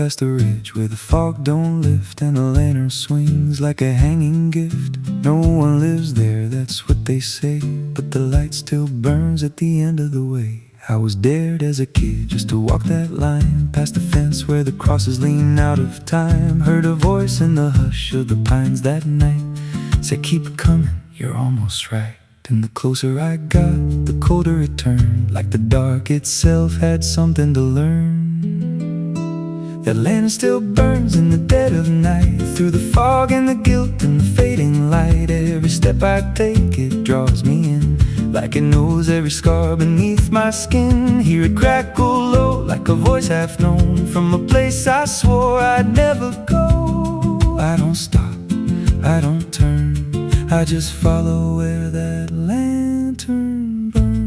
past the ridge where the fog don't lift and the lantern swings like a hanging gift. No one lives there, that's what they say, but the light still burns at the end of the way. I was dared as a kid just to walk that line past the fence where the crosses lean out of time. Heard a voice in the hush of the pines that night, said keep it coming, you're almost right. And the closer I got, the colder it turned, like the dark itself had something to learn. That lantern still burns in the dead of night, through the fog and the guilt and the fading light. Every step I take, it draws me in, like it knows every scar beneath my skin. Hear it crackle low, like a voice half known, from a place I swore I'd never go. I don't stop, I don't turn, I just follow where that lantern burns.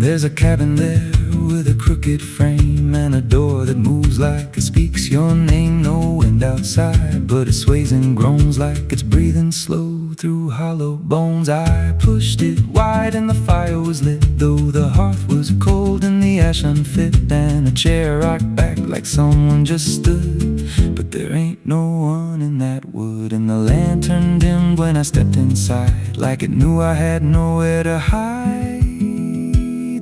There's a cabin there with a crooked frame and a door that moves like it speaks your name. No wind outside, but it sways and groans like it's breathing slow through hollow bones. I pushed it wide and the fire was lit, though the hearth was cold and the ash unfit, and a chair rocked back like someone just stood. But there ain't no one in that wood, and the lantern dimmed when I stepped inside, like it knew I had nowhere to hide.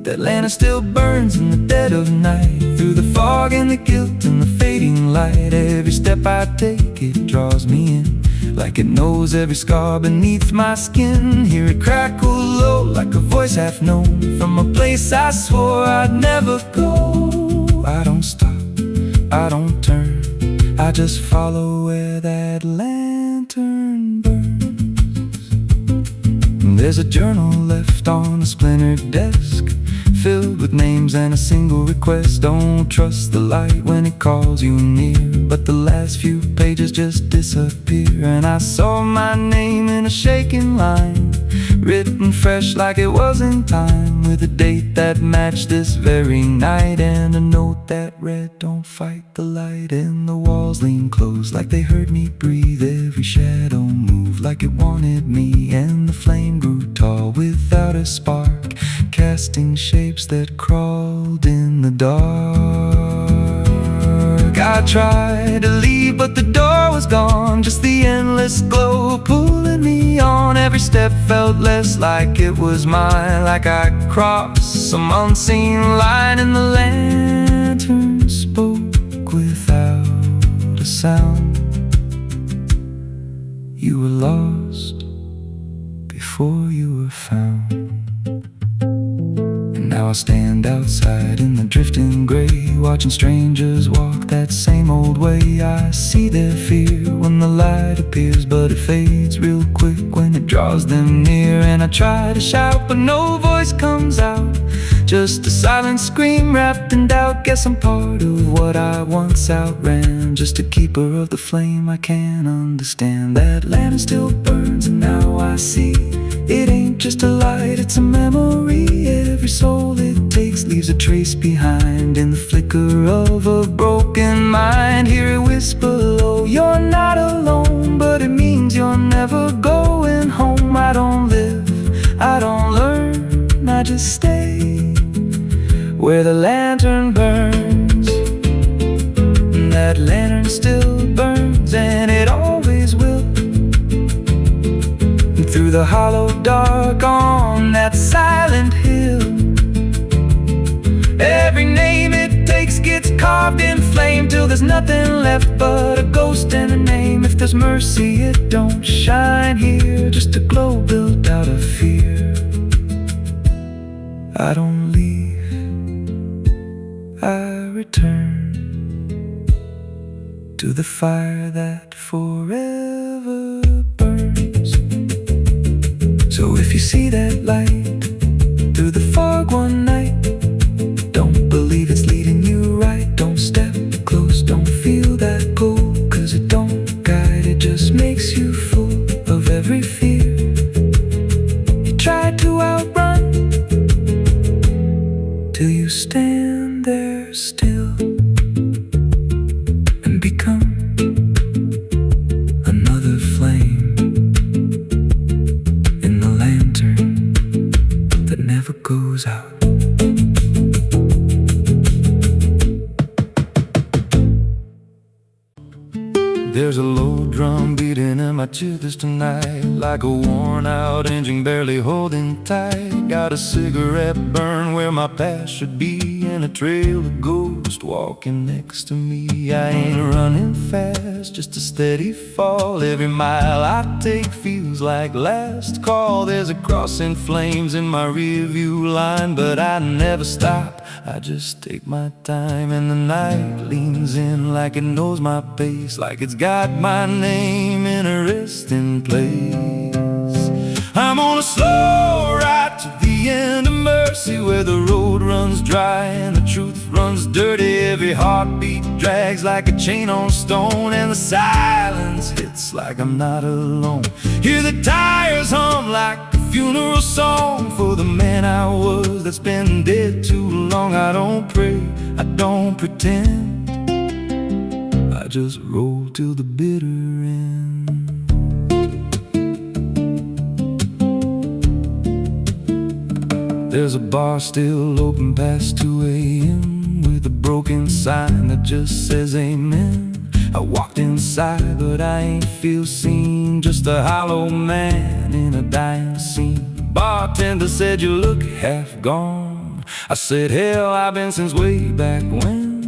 That lantern still burns in the dead of night, through the fog and the guilt and the fading light. Every step I take, it draws me in, like it knows every scar beneath my skin. Hear it crackle low, like a voice half known, from a place I swore I'd never go. I don't stop, I don't turn, I just follow where that lantern burns. There's a journal left on a splintered desk, filled with names and a single request. Don't trust the light when it calls you near, but the last few pages just disappear. And I saw my name in a shaking line, written fresh like it was in time, with a date that matched this very night, and a note that read, don't fight the light. And the walls leaned close like they heard me breathe, every shadow moved like it wanted me, and the flame grew tall without a spark, casting shapes that crawled in the dark. I tried to leave, but the door was gone, just the endless glow pulling me on. Every step felt less like it was mine, like I crossed some unseen line, and the lantern spoke without a sound. You were lost before you were found. Now I stand outside in the drifting gray, watching strangers walk that same old way. I see their fear when the light appears, but it fades real quick when it draws them near. And I try to shout, but no voice comes out, just a silent scream wrapped in doubt. Guess I'm part of what I once outran, just a keeper of the flame I can't understand. That lantern still burns, and now I see it ain't just a light, it's a memory. Every soul it takes leaves a trace behind, in the flicker of a broken mind. Hear it whisper low, you're not alone, but it means you're never going home. I don't live, I don't learn, I just stay where the lantern burns. And that lantern still burns, and it always will, through the hollow dark on that silent hill. Every name it takes gets carved in flame, till there's nothing left but a ghost and a name. If there's mercy, it don't shine here, just a glow built out of fear. I don't leave, I return to the fire that forever burns. So if you see that light through the fog one night, don't believe it's leading you right. Don't step close, don't feel that pull, 'cause it don't guide, it just makes you full of every fear you tried to outrun, till you stand there still and become another flame in the lantern. There's a low drum beating in my chest tonight, like a worn out engine barely holding tight. Got a cigarette burn where my past should be, and a trail of ghosts walking next to me. I ain't running fast, just a steady fall. Every mile I take feels like last call. There's a cross in flames in my rearview line, but I never stop, I just take my time. And the night leans in like it knows my pace, like it's got my name in a resting place. I'm on a slow ride to the end of mercy, where the road runs dry and the truth runs dirty. Every heartbeat drags like a chain on stone, and the silence hits like I'm not alone. Hear the tires hum like a funeral song for the man I was that's been dead too long. I don't pray, I don't pretend, I just roll till the bitter end. There's a bar still open past 2 a.m. with a broken sign that just says amen. I walked inside but I ain't feel seen, just a hollow man in a dying scene. Bartender said you look half gone. I said hell, I've been since way back when.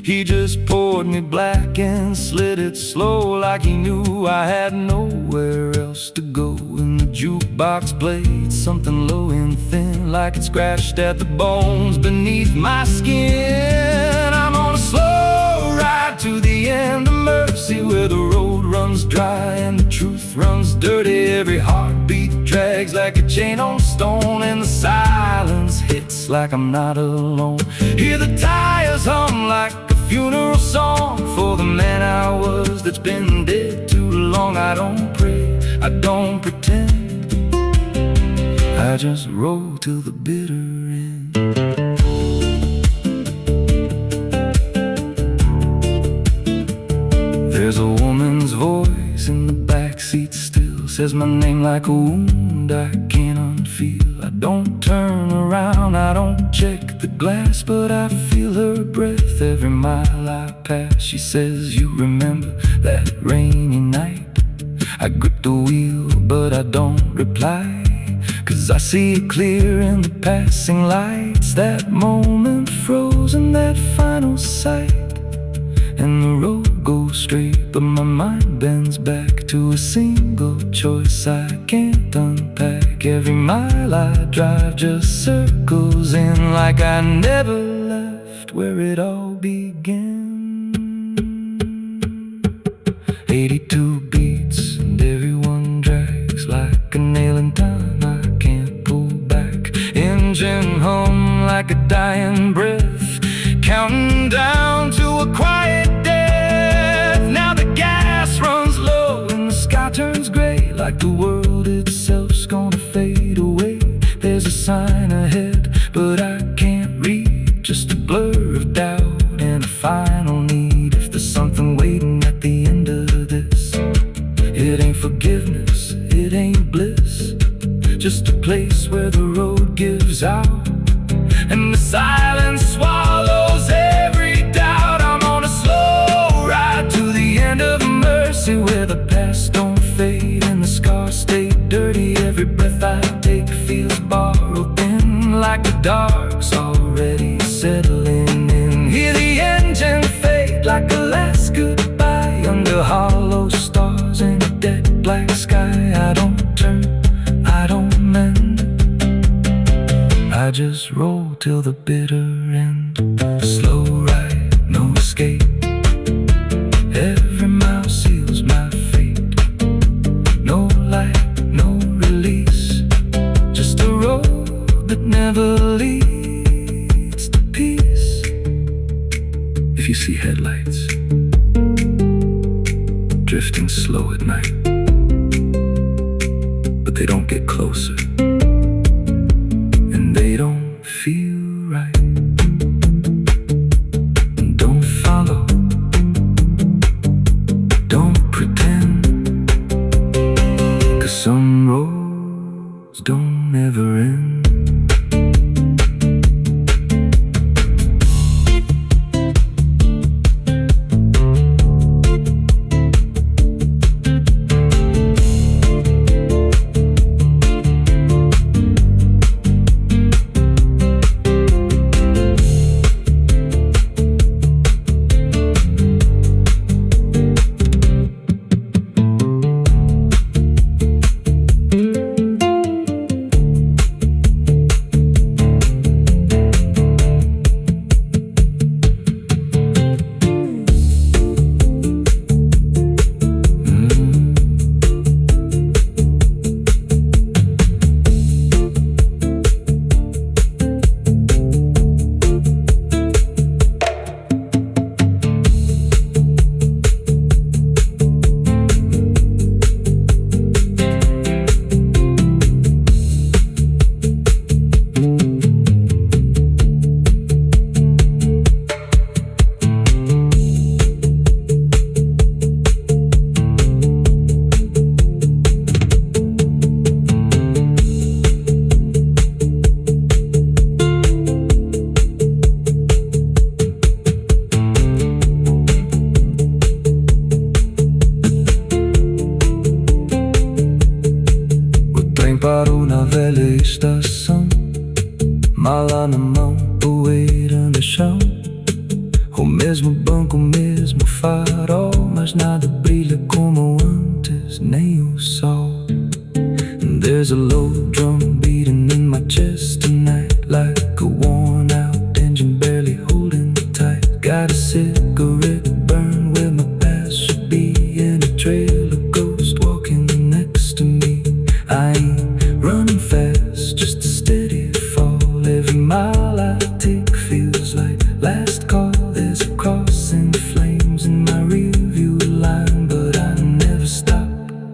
He just poured me black and slid it slow, like he knew I had nowhere else to go. And the jukebox played something low and thin, like it scratched at the bones beneath my skin. I'm on a slow ride to the end of mercy, where the road runs dry and the truth runs dirty. Every heartbeat drags like a chain on stone, and the silence hits like I'm not alone. Hear the tires hum like a funeral song for the man I was that's been dead too long. I don't pray, I don't pretend, I just roll till the bitter end. There's a woman's voice in the backseat still, says my name like a wound I can't unfeel. I don't turn around, I don't check the glass, but I feel her breath every mile I pass. She says, you remember that rainy night? I grip the wheel but I don't reply, 'cause I see it clear in the passing lights. That moment frozen, that final sight, and the road goes straight, but my mind bends back to a single choice I can't unpack. Every mile I drive just circles in, like I never left where it all began. 82 beats and everyone drags like a nail in time I can't pull back. Engine hum like a dying breath, counting down to a quiet death. Now the gas runs low and the sky turns gray, like the world itself's gonna fade away. There's a sign ahead but I can't read, just a blur of doubt and a final need. If there's something waiting at the end of this, it ain't forgiveness, it ain't bliss, just a place where the road gives out and the silence swallows every doubt. I'm on a slow ride to the end of mercy, where the past don't fade and the scars stay dirty. Every breath I take feels borrowed in, like the dark's already settling in. Hear the engine fade like a last goodbye, under hollow stars in a dead black sky. I don't turn, I don't mend, I just roll till the bitter end. Slow ride, no escape, every mile seals my fate. No light, no release, just a road that never leads to peace. If you see headlights drifting slow at night, but they don't get closer, they don't feel right. Don't follow, don't pretend, 'cause some roads don't ever end. pouco mesmo farol, mas nada brilha como antes, nem o sol. And there's a low drum beating in my chest tonight, like a worn out engine barely holding tight. Got a cigarette burn where my past should be, and a trail of ghosts walking next to me. I ain't running fast, just a steady fall. Every mile I take feels like last call. There's a cross in flames in my rearview line, but I never stop,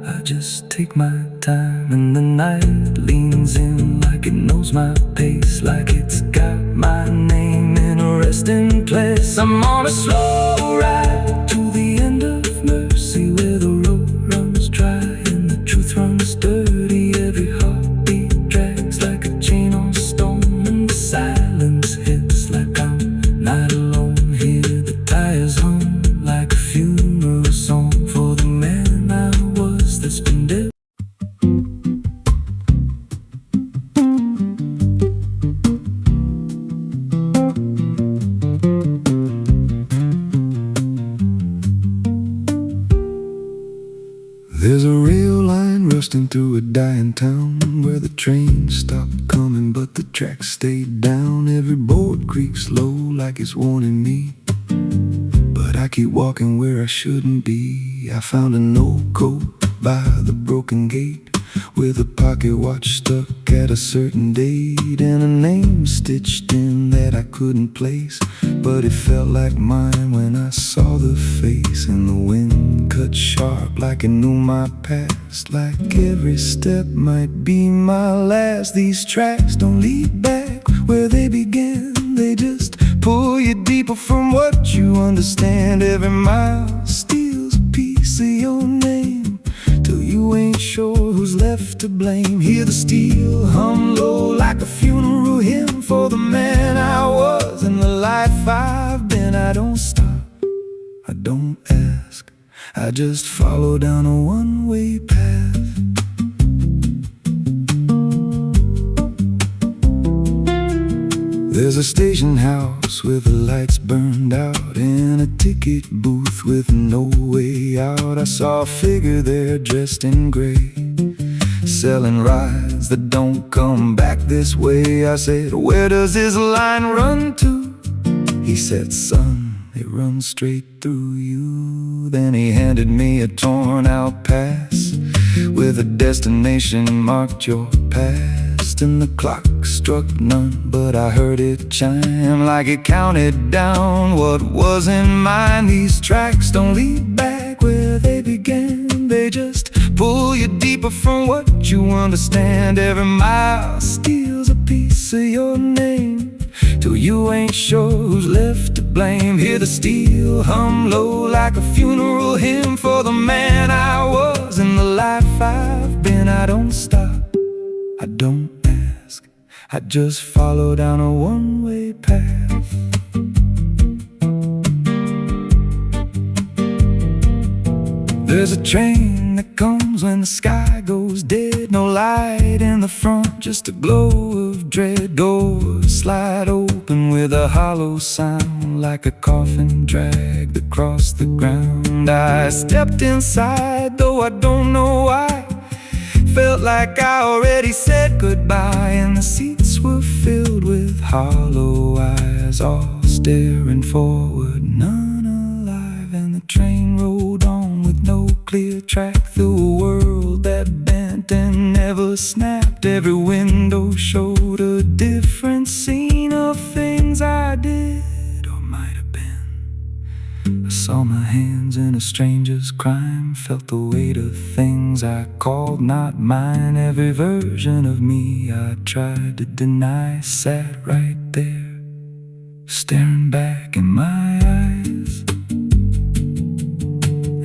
I just take my time. And the night leans in like it knows my pace, like it's got my name in a resting place. I'm on a slow ride to the end of mercy, where the road runs dry and the truth runs dirty. Every heartbeat drags like a chain on stone, and the silence hits like I'm not alone here. The tires hum like a funeral song for the man I was that's been dead. There's a rail line rusting through a dying town, where the trains stopped coming but the tracks stayed down. Every board creaks low like it's warning me, but I keep walking where I shouldn't be. I found an old coat by the broken gate, with a pocket watch stuck at a certain date, and a name stitched in that I couldn't place, but it felt like mine when I saw the face. And the wind cut sharp like it knew my past, like every step might be my last. These tracks don't lead back where they began, they just pull you deeper from what you understand. Every mile steals a piece of your name, till you ain't sure who's left to blame. Hear the steel hum low like a funeral hymn for the man I was and the life I've been. I don't stop, I don't ask, I just follow down a one-way path. There's a station house with the lights burned out, and a ticket booth with no way out. I saw a figure there dressed in gray, selling rides that don't come back this way. I said, where does this line run to? He said, son, it runs straight through you. Then he handed me a torn out pass with a destination marked your past. And the clock struck none, but I heard it chime like it counted down what wasn't mine. These tracks don't lead back where they began, they just pull you deeper from what you understand. Every mile steals a piece of your name, till you ain't sure who's left to blame. Hear the steel hum low like a funeral hymn for the man I was and the life I've been. I don't stop, I don't ask, I just follow down a one-way path. There's a train that comes when the sky goes dead, no light in the front, just a glow of dread. Doors slide open with a hollow sound, like a coffin dragged across the ground. I stepped inside, though I don't know why. Felt like I already said goodbye, and the seats were filled with hollow eyes, all staring forward, none alive. And the train rolled on with no clear track through a world that bent and never snapped. Every window showed a different scene of things I did or might have been. I saw my hands in a stranger's crime, felt the weight of things I called not mine. Every version of me I tried to deny sat right there, staring back in my eyes.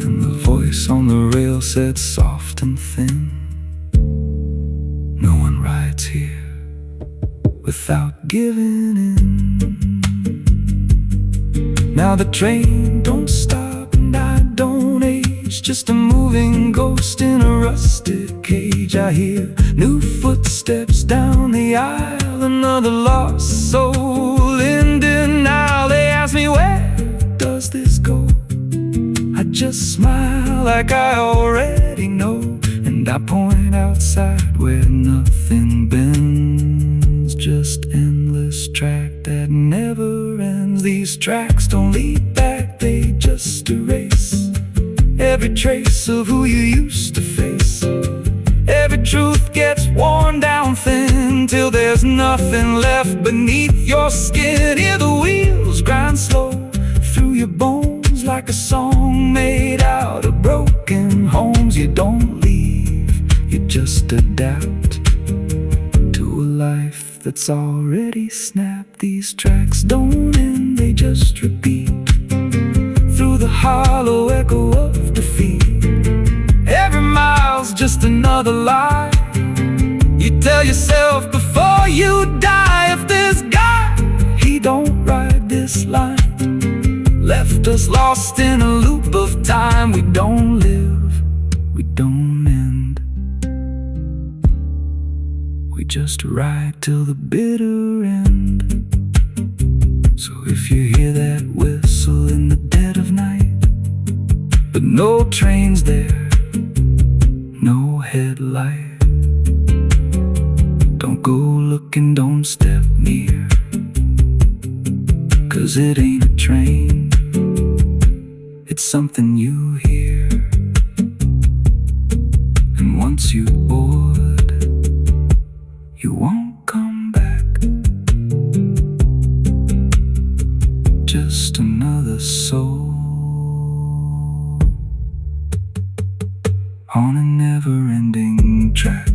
And the voice on the rail said soft and thin, no one rides here without giving in. Now the train don't stop and I don't age, just a moving ghost in a rusted cage. I hear new footsteps down the aisle, another lost soul in denial. They ask me, where does this go? just smile like I already know. And I point outside where nothing bends, just endless track that never ends. These tracks don't lead back, they just erase every trace of who you used to face. Every truth gets worn down thin till there's nothing left beneath your skin. Hear the wheels grind slow through your bones like a song made out of broken homes. You don't leave, you just adapt to a life that's already snapped. These tracks don't end, they just repeat through the hollow echo of defeat. Every mile's just another lie you tell yourself before you die. If this guy, he don't ride this line, left us lost in a loop of time. We don't live, we don't end, we just ride till the bitter end. So if you hear that whistle in the dead of night, but no trains there, no headlight, don't go looking, don't step near, 'cause it ain't a train, it's something you hear. And once you board, you won't come back. Just another soul on a never-ending track.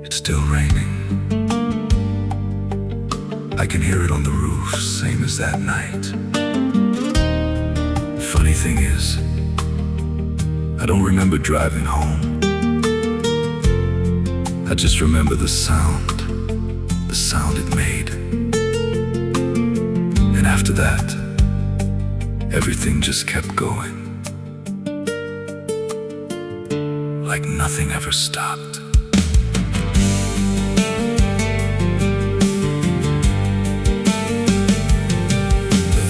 It's still raining. I can hear it on the roof, same as that night. Funny thing is, I don't remember driving home. I just remember the sound it made. And after that, everything just kept going, like nothing ever stopped.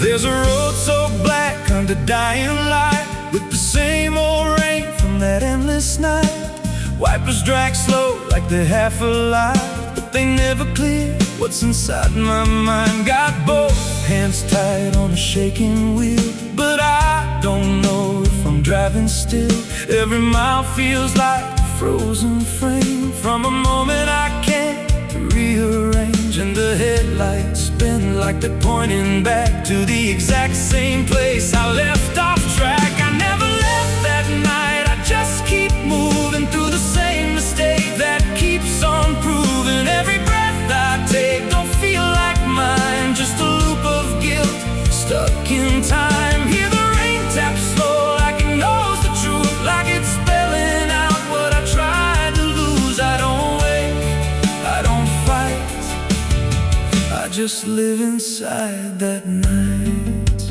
There's a road so black under dying light, with the same old rain from that endless night. Wipers drag slow like they're half alive, but they never clear what's inside my mind. Got both hands tied on a shaking wheel, but I don't know if I'm driving still. Every mile feels like a frozen frame from a moment I can't rearrange. And the headlights spin like they're pointing back to the exact same place I left off track. I never left that night, I just keep moving through the same mistake that keeps on proving. Every breath I take don't feel like mine, just a loop of guilt stuck in time. Hear the rain tap slow like it knows the truth, like it's spelling out what I tried to lose. I don't wake, I don't fight, I just live inside that night.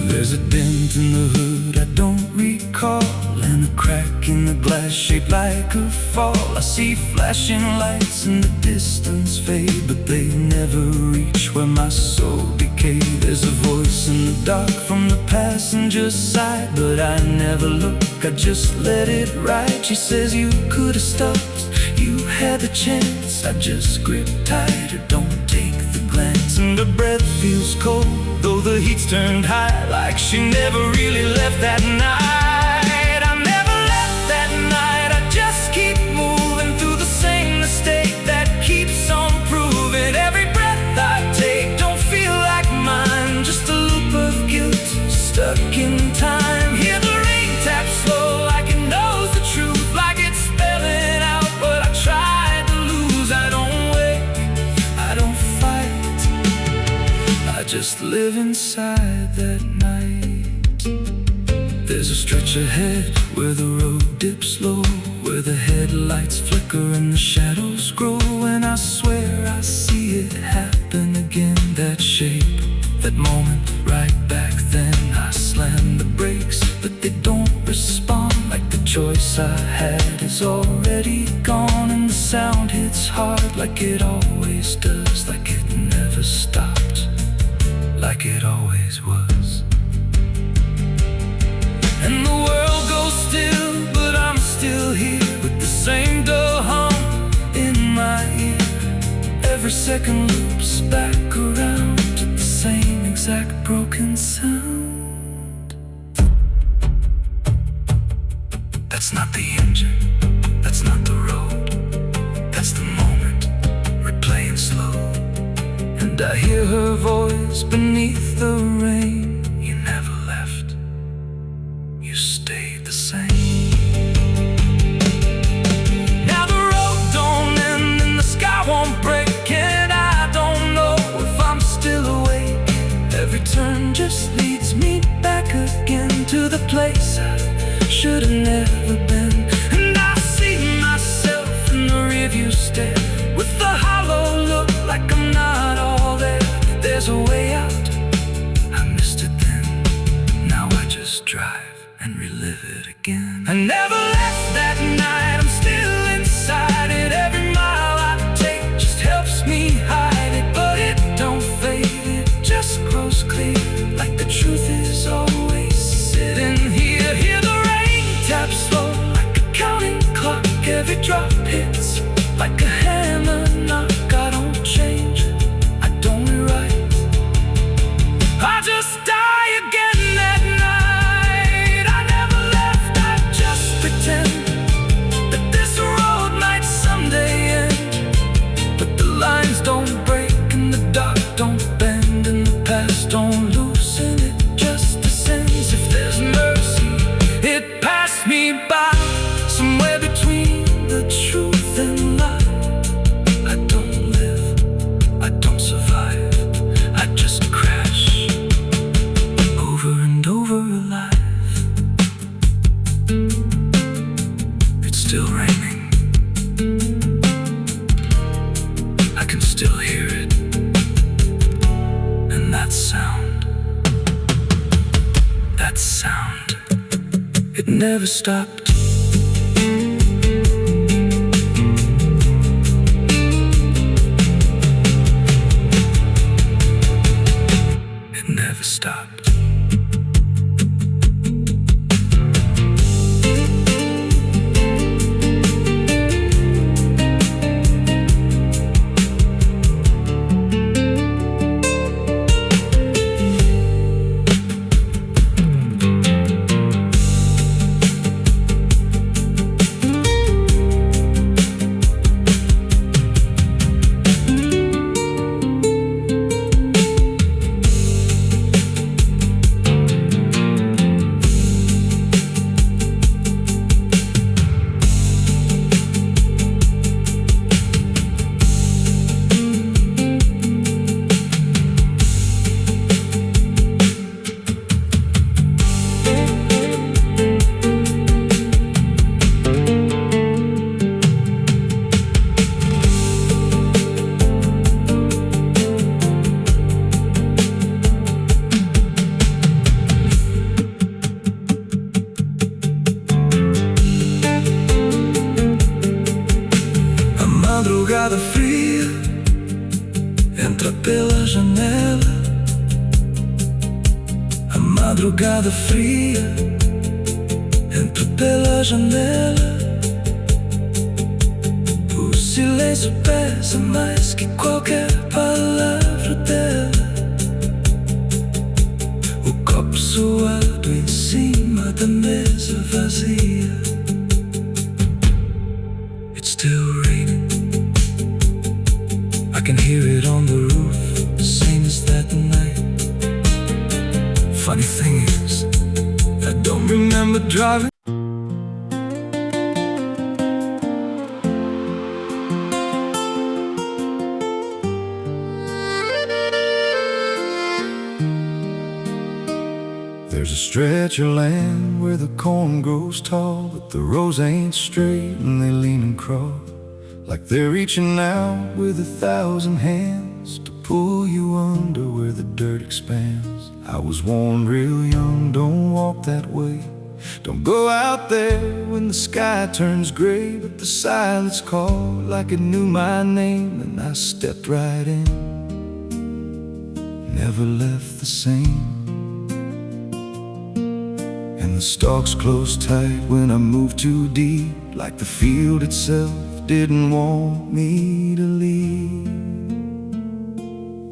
There's a dent in the hood I don't recall, and a crack in the glass shaped like a fall. I see flashing lights in the distance fade, but they never reach where my soul decayed. There's a voice in the dark from the passenger side, but I never look, I just let it ride. She says you could have stopped, you had the chance. I just grip tighter, don't take the glance. And her breath feels cold, though the heat's turned high, like she never really left that night. I never left that night, I just keep moving through the same mistake that keeps on proving. Every breath I take don't feel like mine, just a loop of guilt stuck in time. Hear the rain tap slow like it knows the truth, like it's spelling out what I tried to lose. I don't wake, I don't fight, I just live inside that night. There's a stretch ahead where the road dips low, where the headlights flicker and the shadows grow. And I swear I see it happen again, that shape, that moment right back then. I slammed the brakes chance I had is already gone, and the sound hits hard like it always does, like it never stopped, like it always was. And the world goes still, but I'm still here with the same dull hum in my ear. Every second loops back around to the same exact broken sound. That's not the engine, that's not the road, that's the moment, replaying slow. And I hear her voice beneath the rain. You never left, you stayed the same. Now the road don't end and the sky won't break, and I don't know if I'm still awake. Every turn just leads me back again to the place I should have never been. And I see myself in the rearview stare, with the hollow look like I'm not all there. There's a way out, I missed it then. Now I just drive and relive it again. I never left that night, I'm still inside it. Every mile I take just helps me hide it, but it don't fade, it just grows clear, like the truth is always sitting here. Hear the rain tap slow like a counting clock. Every drop hits like a hammer knock. I don't change, I don't rewrite, I just die again that night. I never left, I just pretend that this road might someday end. But the lines don't break and the dark don't bend, and the past don't loosen, it just descends. If there's mercy, it passed me by, somewhere between the truth and lie. I don't live, I don't survive, I just crash over and over alive. It's still raining, I can still hear it, and that sound, it never stopped. It never stopped. Madrugada fria entra pela janela. A madrugada fria entra pela janela. O silêncio pesa mais que qualquer palavra dela. O copo suado em cima da mesa vazia. It's still raining, I can hear it on the roof, same as that night. Funny thing is, I don't remember driving. There's a stretch of land where the corn grows tall, but the rows ain't straight and they lean and crawl, like they're reaching out with 1,000 hands to pull you under where the dirt expands. I was warned real young, don't walk that way. Don't go out there when the sky turns gray, but the silence called like it knew my name, and I stepped right in, never left the same. And the stalks closed tight when I moved too deep, like the field itself didn't want me to leave.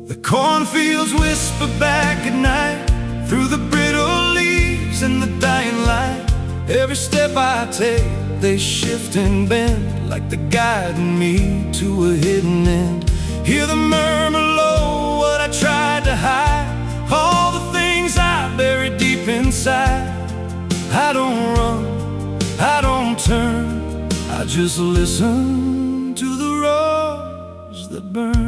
The cornfields whisper back at night through the brittle leaves and the dying light. Every step I take, they shift and bend, like they're guiding me to a hidden end. Hear the murmur low, what I tried to hide, all the things I buried deep inside. I don't run, I don't turn, I just listen to the roars that burn.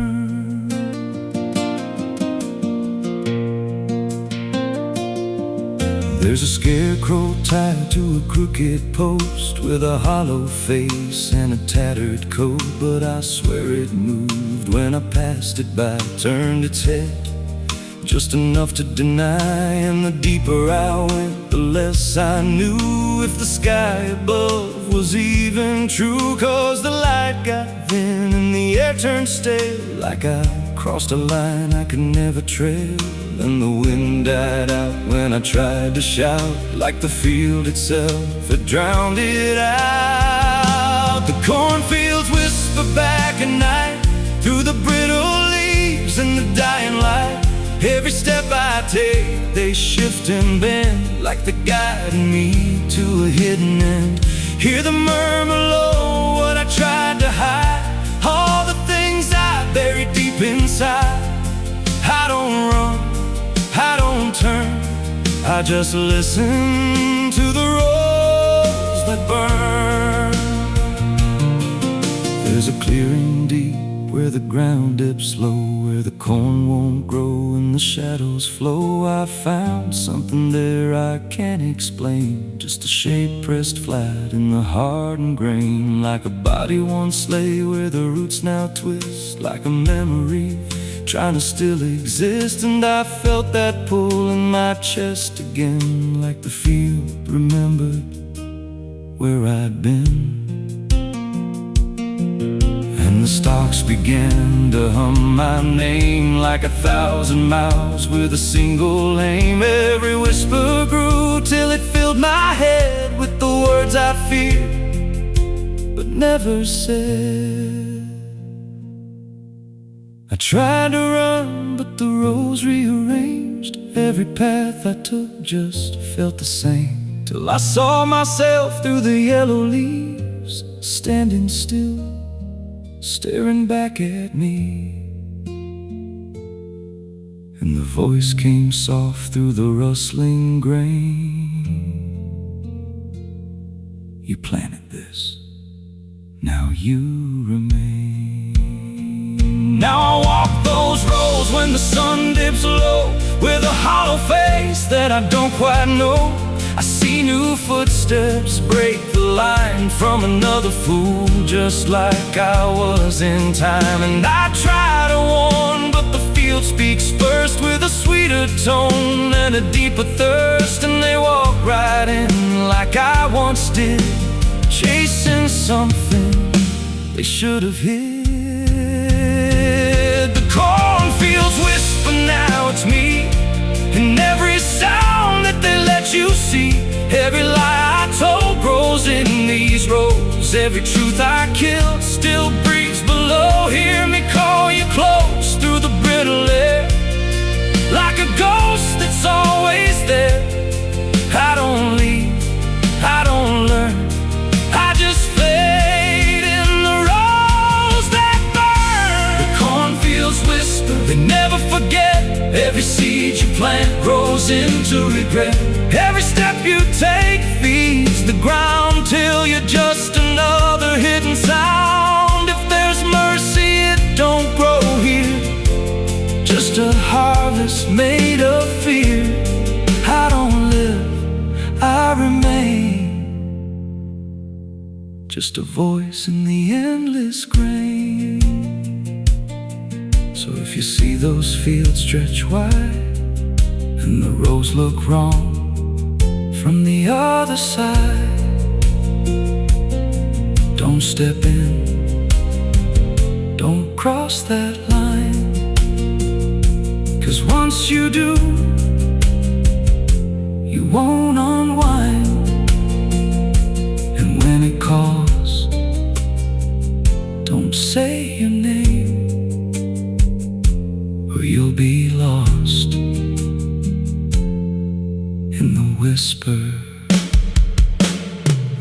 There's a scarecrow tied to a crooked post with a hollow face and a tattered coat, but I swear it moved when I passed it by. Turned its head just enough to deny, and the deeper I went, the less I knew if the sky above was even true. 'Cause the light got thin and the air turned stale, like I crossed a line I could never trail. And the wind died out when I tried to shout, like the field itself had drowned it out. The cornfields whisper back at night through the brittle leaves and the dying light. Every step I take, they shift and bend, like they're guiding me to a hidden end. Hear the murmur low, what I tried to hide, all the things I buried deep inside. I don't run, I don't turn, I just listen to the roars that burn. There's a clearing deep where the ground dips low, where the corn won't grow and the shadows flow. I found something there I can't explain, just a shape pressed flat in the hardened grain, like a body once lay where the roots now twist, like a memory trying to still exist. And I felt that pull in my chest again, like the field remembered where I'd been. And the stalks began to hum my name, like 1,000 miles with a single aim. Every whisper grew till it filled my head with the words I feared but never said. I tried to run, but the roads rearranged. Every path I took just felt the same, till I saw myself through the yellow leaves, standing still, staring back at me. And the voice came soft through the rustling grain. You planted this, now you remain. Now I walk those roads when the sun dips low, with a hollow face that I don't quite know. I see new footsteps break the line from another fool, just like I was in time. And I try to warn, but the field speaks first, with a sweeter tone and a deeper thirst. And they walk right in like I once did, chasing something they should have hid. The cornfields whisper, now it's me, and every sound that they let you see. Every lie I told grows in these rows, every truth I killed still breathes below. Hear me call you close through the brittle air, like a ghost that's always there. I don't leave, I don't learn, I just fade in the rows that burn. The cornfields whisper, they never forget. Every seed you plant grows into regret. Every step you take feeds the ground till you're just another hidden sound. If there's mercy, it don't grow here, just a harvest made of fear. I don't live, I remain, just a voice in the endless grain. So if you see those fields stretch wide and the rows look wrong from the other side. Don't step in, don't cross that line, 'cause once you do, you won't unwind. And when it calls, don't say your name, or you'll be lost in the whisper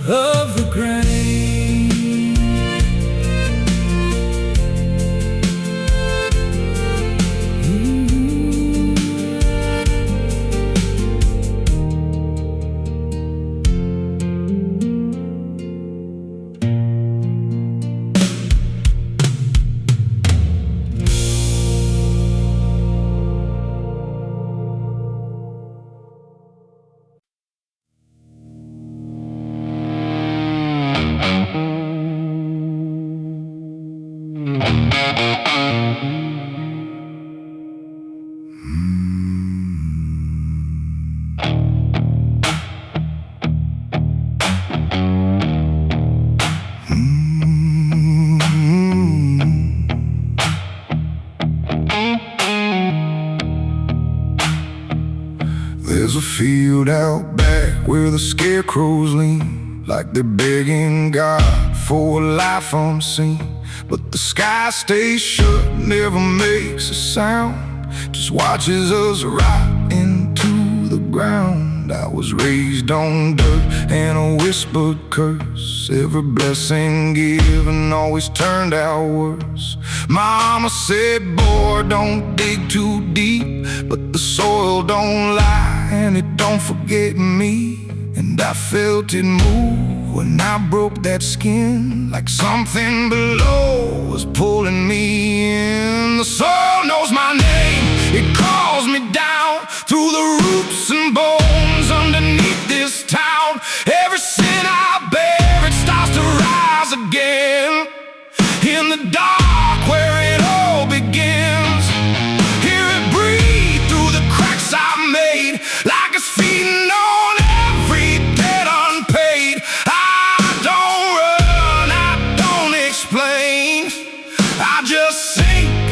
of the grain. There's a field out back where the scarecrows lean, like they're begging God for a life unseen. But the sky stays shut, never makes a sound, just watches us rot into the ground. I was raised on dirt and a whispered curse. Every blessing given always turned out worse. Mama said, boy, don't dig too deep, but the soil don't lie and it don't forget me. And I felt it move when I broke that skin, like something below was pulling me in. The soil knows my name, it calls me down through the roots and bones underneath this town. Every sin I bear, it starts to rise again in the dark where it all begins. Hear it breathe through the cracks I made, like it's feeding on every debt unpaid. I don't run, I don't explain, I just sink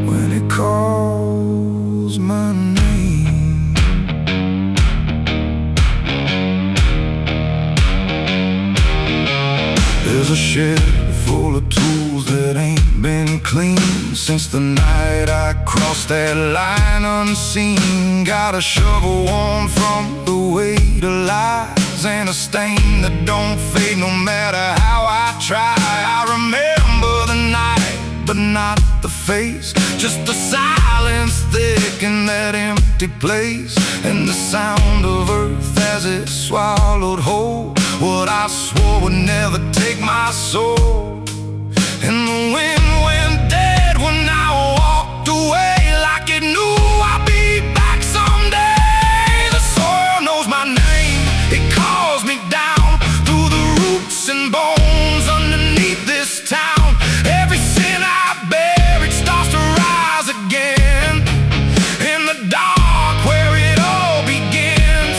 when it calls my name. There's a shed full of tools that ain't been cleaned since the night I crossed that line unseen. Got a shovel worn from the weight of lies and a stain that don't fade no matter how I try. I remember the night, but not the face, just the silence thick in that empty place, and the sound of earth as it swallowed whole what I swore would never take my soul. And the wind went dead when I walked away, like it knew I'd be back someday. The soil knows my name, it calls me down through the roots and bones underneath this town. Every sin I bear, it starts to rise again in the dark where it all begins.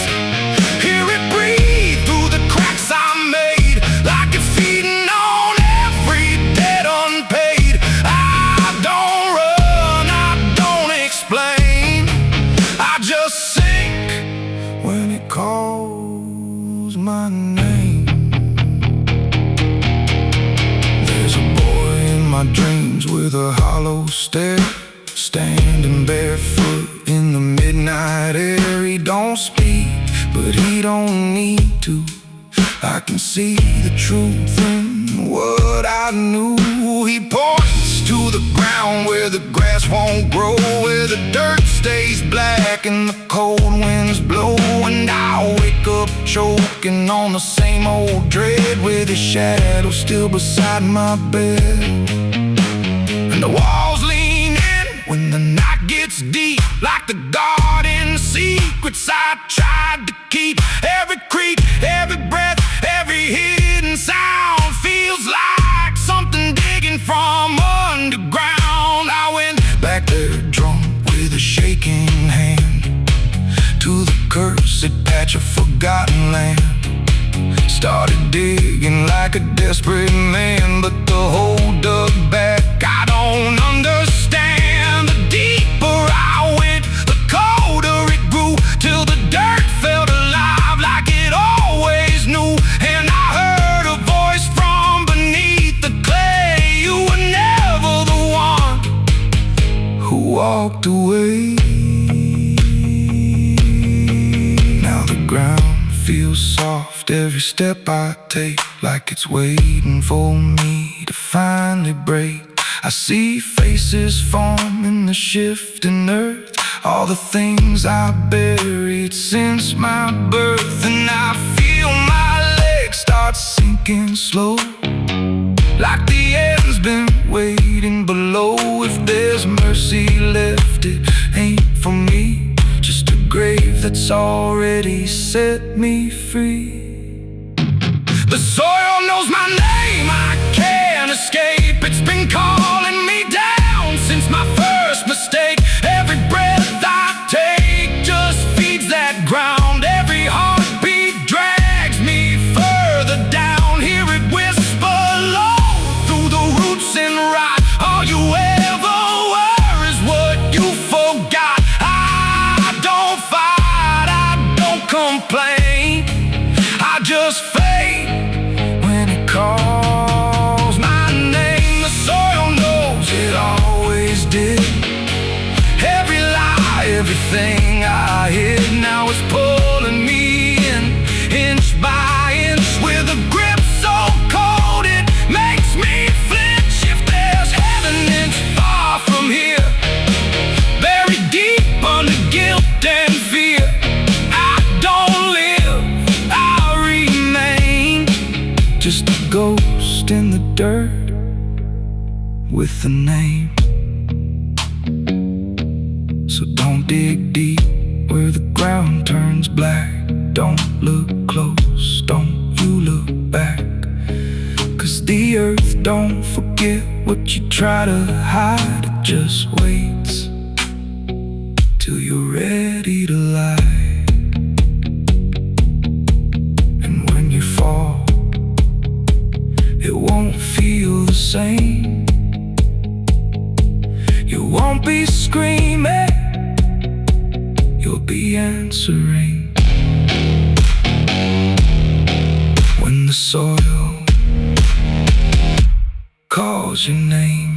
Hear it breathe through the cracks I made, like it's feeding on every debt unpaid. I don't run, I don't explain, I just sink when it calls my name. There's a boy in my dreams with a hollow stare, standing barefoot in the midnight air. He don't speak, but he don't need to. I can see the truth in what I knew. He points to the ground where the grass won't grow, where the dirt stays black and the cold winds blow. And I wake up choking on the same old dread, with his shadow still beside my bed. And the walls lean in when the night gets deep, like the garden secrets I tried to keep. Every creak, every breath, every hidden sound feels like something digging from underground. I went back there drunk with a shaking hand to the cursed past. catch a forgotten land. Started digging like a desperate man, but the hole dug back. I don't understand. The deeper I went, the colder it grew, till the dirt felt alive like it always knew. And I heard a voice from beneath the clay. You were never the one who walked away. Now the ground feels soft every step I take, like it's waiting for me to finally break. I see faces form in the shifting earth, all the things I buried since my birth. And I feel my legs start sinking slow, like the end's been waiting below. If there's mercy left, it ain't for me, just a grave that's already set me free. The soil knows my name, I can't escape. It's been calling me down since my first mistake. Every breath I take just feeds that ground. Every heartbeat drags me further down. Hear it whisper low through the roots and rot. All you ever were is what you forgot. I don't fight, I don't complain, I just fade when it calls my name. The soil knows it always did. Every lie, everything I hid, now it's pulling me in, inch by inch, with a grip so cold it makes me flinch. If there's heaven, it's far from here, buried deep under guilt and fear. I don't live, I remain, just a ghost in the dirt with a name. So don't dig deep where the ground turns black. Don't look close, don't you look back, 'cause the earth don't forget what you try to hide. It just waits till you're ready to lie. And when you fall, it won't feel the same. You won't be screaming, you'll be answering. When the soil calls your name.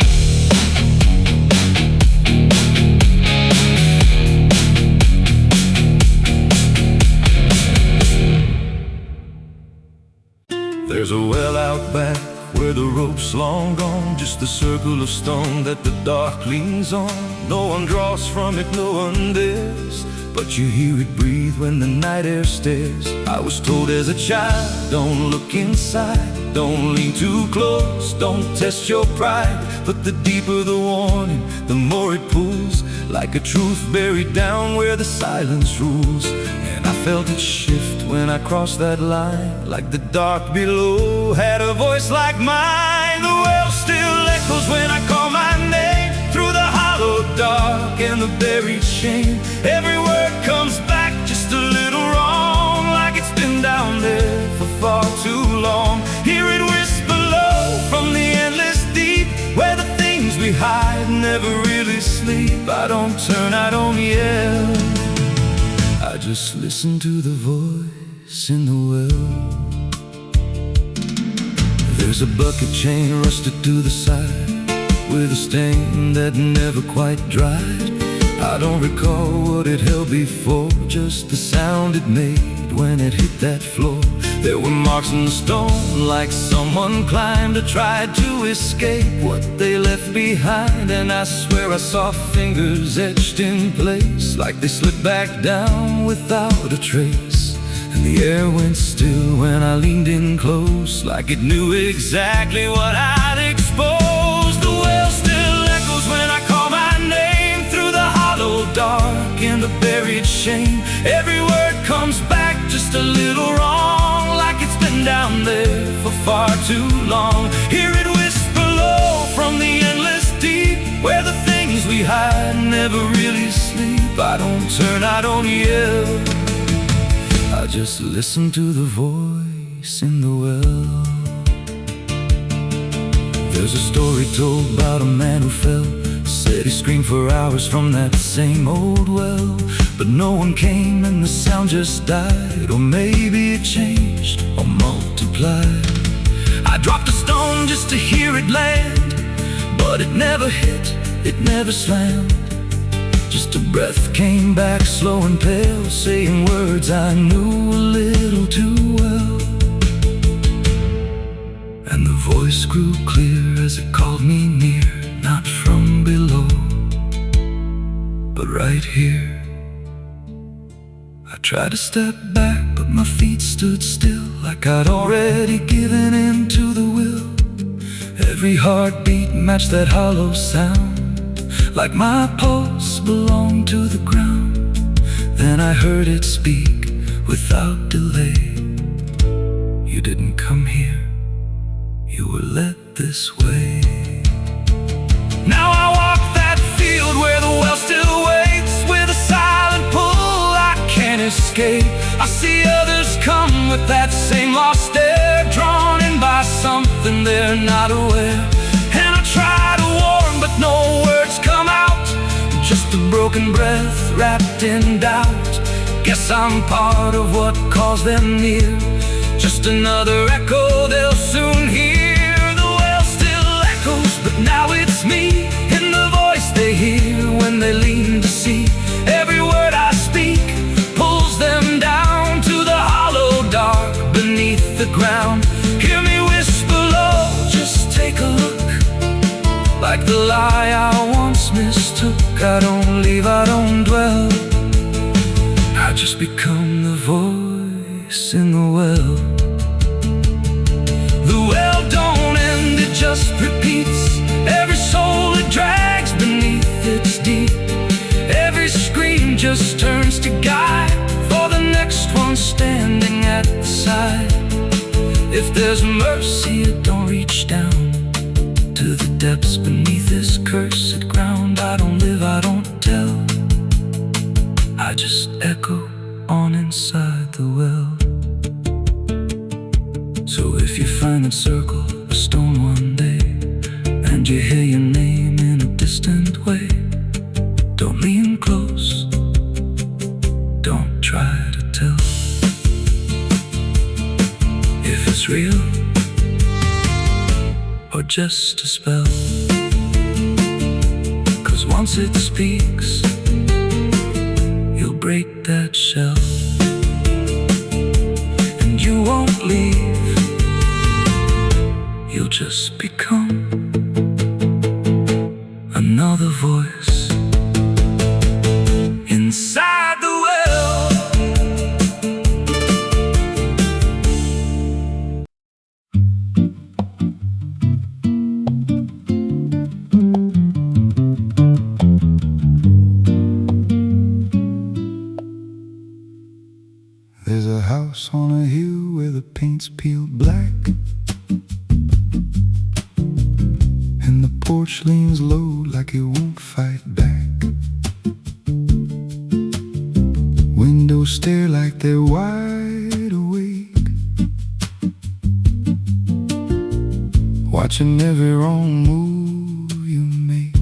There's a well out back where the rope's long gone, just a circle of stone that the dark leans on. No one draws from it, no one dares, but you hear it breathe when the night air stares. I was told as a child, don't look inside, don't lean too close, don't test your pride. But the deeper the warning, the more it pulls, like a truth buried down where the silence rules. And I felt it shift when I crossed that line, like the dark below had a voice like mine. The well still echoes when I call my name, through the hollow dark and the buried shame. Every word comes back just a little wrong, like it's been down there for far too long. Hear it whisper low from the endless deep, where the things we hide never really sleep. I don't turn, I don't yell, I just listen to the voice in the well. There's a bucket chain rusted to the side, with a stain that never quite dried. I don't recall what it held before, just the sound it made when it hit that floor. There were marks in the stone, like someone climbed or tried to escape what they left behind. And I swear I saw fingers etched in place, like they slipped back down without a trace. And the air went still when I leaned in close, like it knew exactly what I'd exposed. The well still echoes when I call my name, through the hollow dark and the buried shame. Every word comes back just a little wrong, like it's been down there for far too long. Hear it whisper low from the endless deep, where the things we hide never really sleep. I don't turn, I don't yell, just listen to the voice in the well. There's a story told about a man who fell. Said he screamed for hours from that same old well, but no one came and the sound just died. Or maybe it changed or multiplied. I dropped a stone just to hear it land, but it never hit, it never slammed. Just a breath came back slow and pale, saying words I knew a little too well. And the voice grew clear as it called me near, not from below, but right here. I tried to step back, but my feet stood still, like I'd already given in to the will. Every heartbeat matched that hollow sound, like my pulse belonged to the ground. Then I heard it speak without delay. You didn't come here, you were led this way. Now I walk that field where the well still waits, with a silent pull I can't escape. I see others come with that same lost stare, drawn in by something they're not aware. And I try to warn, but no words come out, just a broken breath wrapped in doubt. Guess I'm part of what calls them near, just another echo they'll soon hear. The well still echoes, but now it's me, in the voice they hear when they lean to see. Every word I speak pulls them down to the hollow dark beneath the ground. Hear me whisper low, just take a look, like the lie I once mistook. I don't leave, I don't dwell, I just become the voice in the well. The well don't end, it just repeats. Every soul it drags beneath its deep. Every scream just turns to guide for the next one standing at the side. If there's mercy, it don't reach down to the depths beneath this cursed ground. I don't live, I don't tell, I just echo on inside the well. So if you find that circle of stone one day, and you hear your name in a distant way, don't lean close, don't try to tell if it's real or just a spell. 'Cause once it speaks, you'll break that shell, and you won't leave, you'll just become another voice inside the well. There's a house on a hill where the paint's peeled black, and the porch leans low like it won't fight back. Windows stare like they're wide awake, watching every wrong move you make.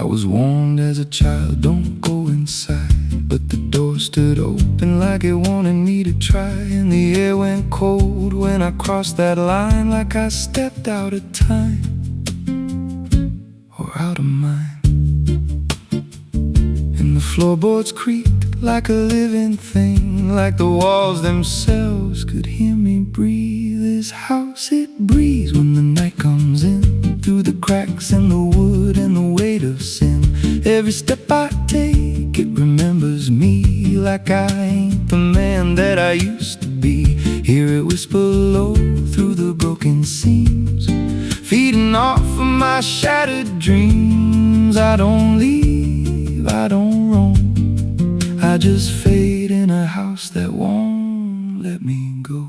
I was warned as a child, don't go inside, but the door stood open like it wanted me to try. And the air went cold when I crossed that line, like I stepped out of time or out of mind. And the floorboards creaked like a living thing, like the walls themselves could hear me breathe. This house, it breathes when the night comes in, through the cracks in the wood and the weight of sin. Every step I take, it remembers me, like I ain't the man that I used to be. Hear it whisper low through the broken seams, feeding off of my shattered dreams. I don't leave, I don't roam, I just fade in a house that won't let me go.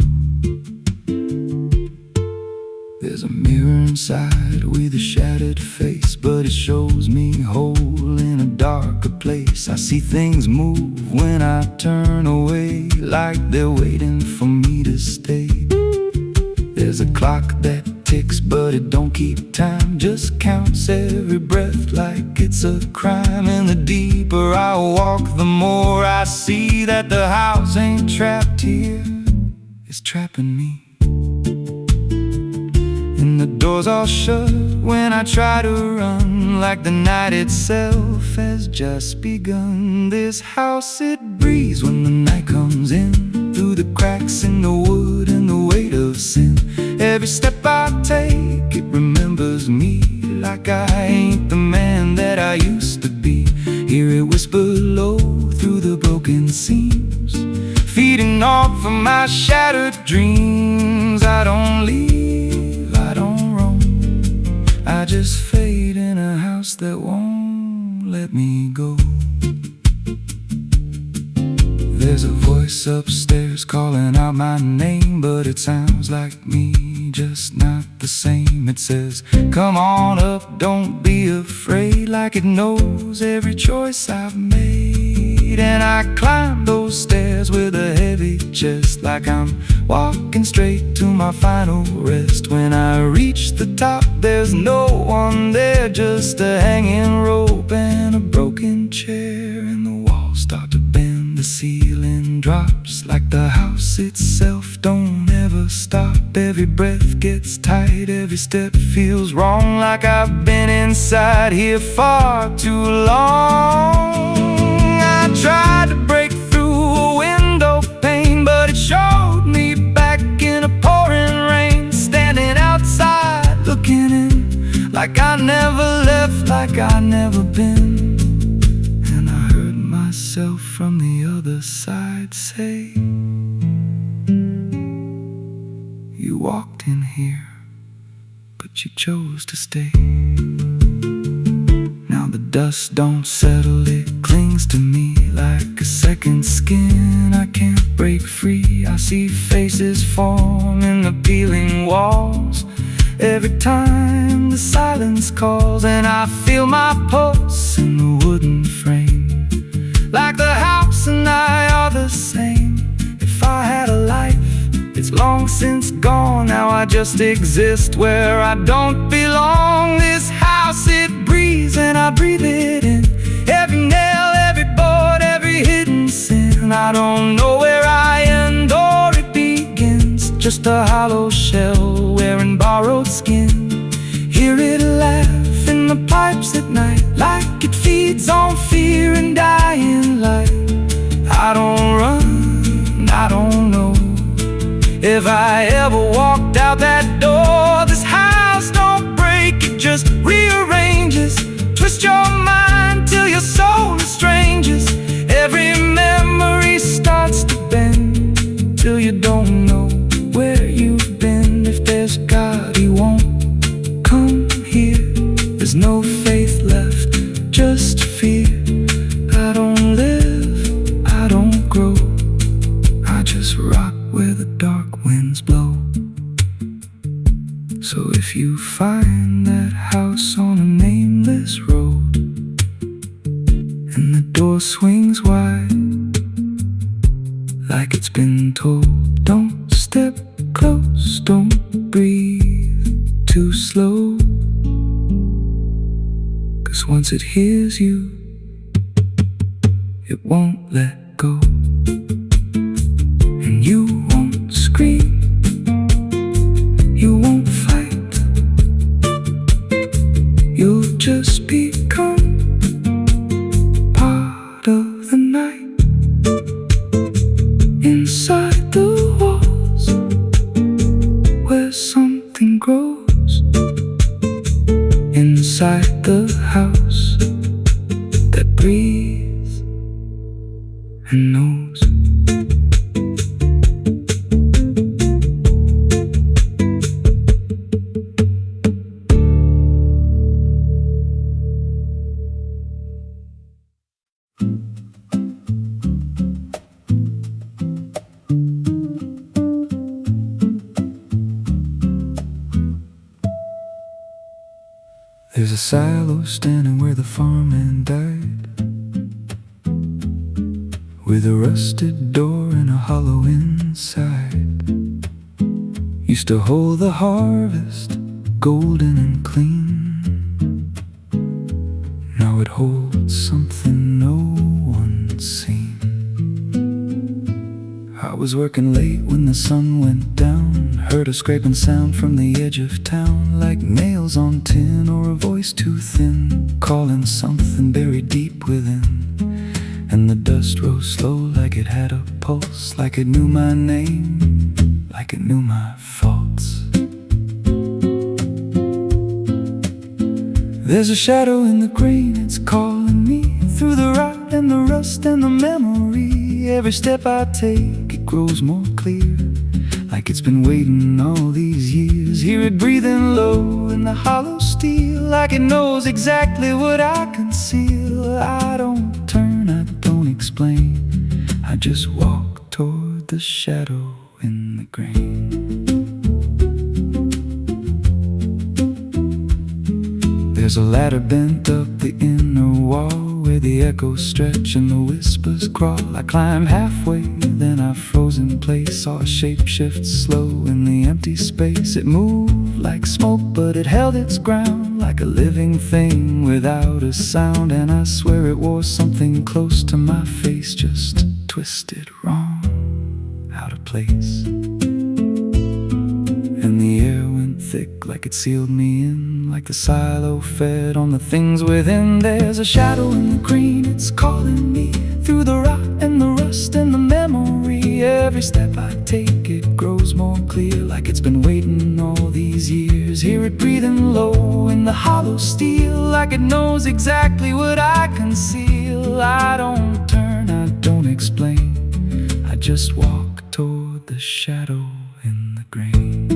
There's a mirror inside with a shattered face, but it shows me whole in a darker place. I see things move when I turn away, like they're waiting for me to stay. There's a clock that ticks, but it don't keep time, just counts every breath like it's a crime. And the deeper I walk, the more I see that the house ain't trapped here, it's trapping me. And the doors all shut when I try to run, like the night itself has just begun. This house, it breathes when the night comes in, through the cracks in the wood and the weight of sin. Every step I take, it remembers me, like I ain't the man that I used to be. Hear it whisper low through the broken seams, feeding off of my shattered dreams. I don't leave, I don't roam, I just fade in a house that won't let me go. There's a voice upstairs calling out my name, but it sounds like me, just not the same. It says, come on up, don't be afraid, like it knows every choice I've made. And I climb those stairs with a heavy chest, like I'm walking straight to my final rest. When I reach the top, there's no one there, just a hanging rope and a broken chair. And the walls start to bend, the ceiling drops, like the house itself don't ever stop. Every breath gets tight, every step feels wrong, like I've been inside here far too long. I tried to break through a window pane, but it showed me back in a pouring rain, standing outside looking in, like I never left, like I never been. And I heard myself from the other side say, you walked in here, but you chose to stay. Now the dust don't settle, it clings to me like a second skin. I can't break free, I see faces form in the peeling walls every time the silence calls. And I feel my pulse in the wooden frame, like the house and I are the same. If I had a life, it's long since gone. Now I just exist where I don't belong. This house, it breathes and I breathe it in, every nail, every board, every hidden sin. I don't know where I end or it begins, just a hollow shell wearing borrowed skin. Hear it laugh in the pipes at night, like it feeds on fear and dying light. I don't run, I don't know if I ever walked out that door. This house don't break, it just rearranges, twist your mind till your soul estranges. Every memory starts to bend, till you don't know where you've been. If there's God, He won't come here. There's no faith left, just fear. I don't live, I don't grow, I just rock where the dark winds blow. So if you find that house on a nameless road, and the door swings wide, like it's been told, don't step close, don't breathe too slow, 'cause once it hears you, it won't let go. And you won't scream, you won't fight, you'll just become part of the night. Inside the walls, where something grows, inside the house that breathes and knows. There's a silo standing where the farmhand died, with a rusted door and a hollow inside. Used to hold the harvest, golden and clean. Now it holds something no one's seen. I was working late when the sun went down, heard a scraping sound from the edge of town, like nails on tin or a voice too thin, calling something buried deep within. And the dust rose slow like it had a pulse, like it knew my name, like it knew my faults. There's a shadow in the grain, it's calling me through the rot and the rust and the memory. Every step I take, it grows more clear, like it's been waiting all these years. Hear it breathing low in the hollow steel, like it knows exactly what I conceal. I don't turn, I don't explain, I just walk toward the shadow in the grain. There's a ladder bent up the inner wall, where the echoes stretch and the whispers crawl. I climb halfway, then I froze in place, saw a shape shift slow in the empty space. It moved like smoke, but it held its ground, like a living thing without a sound. And I swear it wore something close to my face, just twisted wrong, out of place. And the air went thick, like it sealed me in, like the silo fed on the things within. There's a shadow in the green, it's calling me through the rot and the rust and the memory. Every step I take, it grows more clear, like it's been waiting all these years. Hear it breathing low in the hollow steel, like it knows exactly what I conceal. I don't turn, I don't explain, I just walk toward the shadow in the grain.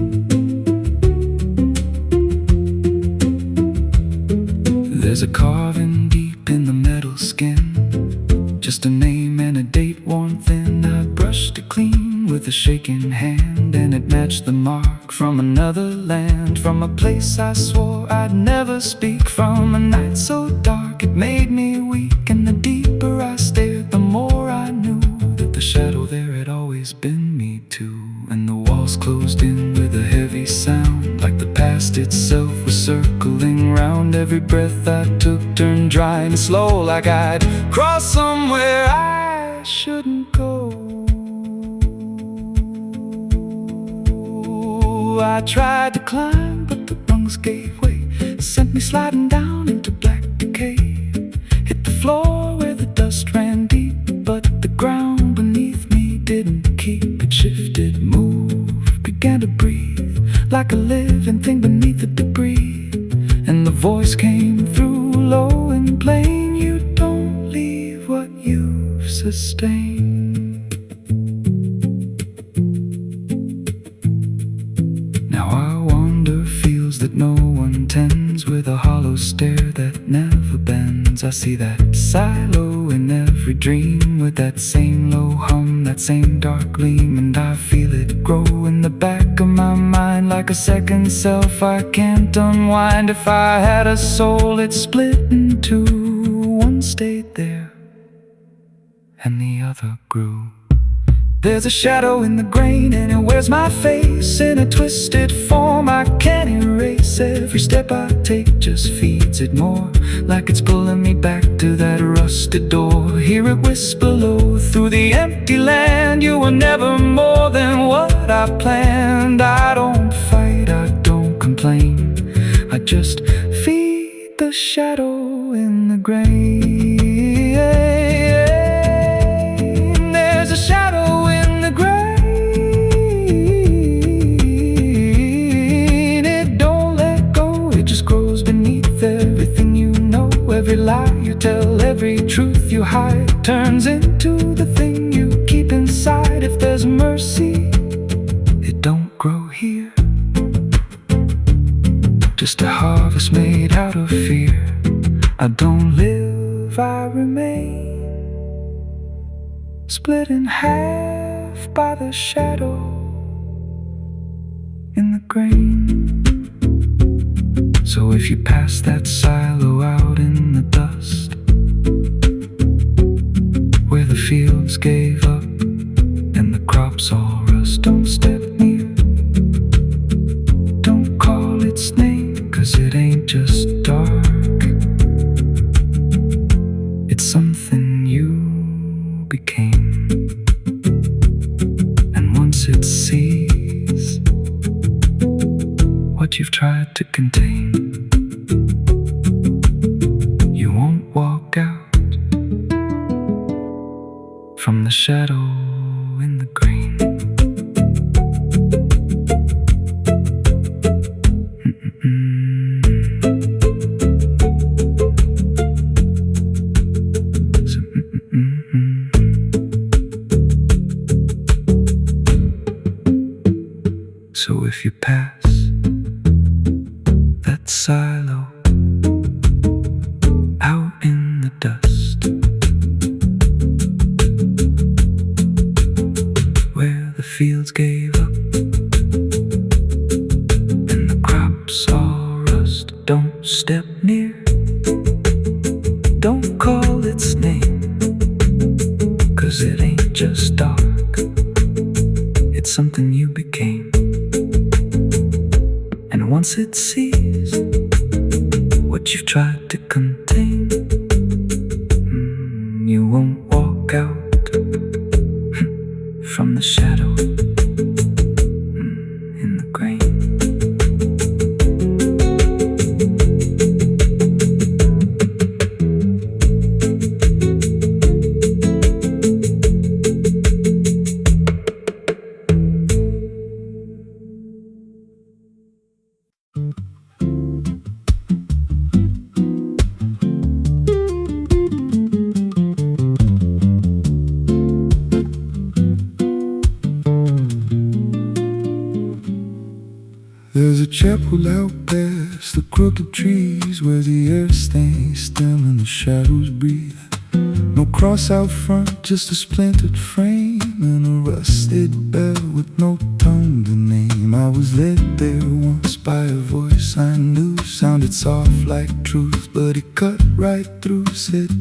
There's a carving deep in the metal skin, just a name and a date worn thin. I brushed it clean with a shaking hand, and it matched the mark from another land, from a place I swore I'd never speak, from a night so dark it made me weak. And the deeper I stared, the more I knew that the shadow there had always been me too. And the walls closed in with a heavy sound, like the past itself was circling round. Every breath I took turned dry and slow, like I'd crossed somewhere I shouldn't go. I tried to climb, but the rungs gave way, sent me sliding down into black decay. Hit the floor where the dust ran deep, but the ground beneath me didn't keep. It shifted, moved, began to breathe, like a living thing beneath the debris. And the voice came through low and plain, you don't leave what you've sustained. Now I wander fields that no one tends, with a hollow stare that never bends. I see that silo in every dream, with that same low hum, that same dark gleam. And I feel it grow in the back of my mind, like a second self I can't unwind. If I had a soul, it split in two. One stayed there and the other grew. There's a shadow in the grain, and it wears my face in a twisted form I can't erase. Every step I take just feeds it more, like it's pulling me back to that rusted door. Hear it whisper low through the empty land, you were never more than what I planned. I don't fight, I don't complain, I just feed the shadow in the grain. There's a shadow in the grain, it don't let go, it just grows beneath everything you know. Every lie you tell, every truth you hide, turns into the thing you keep inside. If there's mercy, it don't grow here, just a harvest made out of fear. I don't live, I remain, split in half by the shadow in the grain. So So if you pass that silo out in the dust, where the fields gave up and the crops all rust, don't step near. Don't call its name, 'cause it ain't just dark. It's something you became. And once it sees what you've tried to contain, you won't walk out from the shadow in the grain. So if you pass that silo out in the dust, where the fields gave up and the crops all rust, don't step near. Don't call its name, 'cause it ain't just dark. It's something you became. And once it sees what you've tried to contain, you won't walk out from the shadow in the grain. There's a chapel out past the crooked trees, where the earth stays still and the shadows breathe. No cross out front, just a splintered frame and a rusted bell with no tongue to name. I was led there once by a voice I knew, sounded soft like truth, but it cut right through. Said,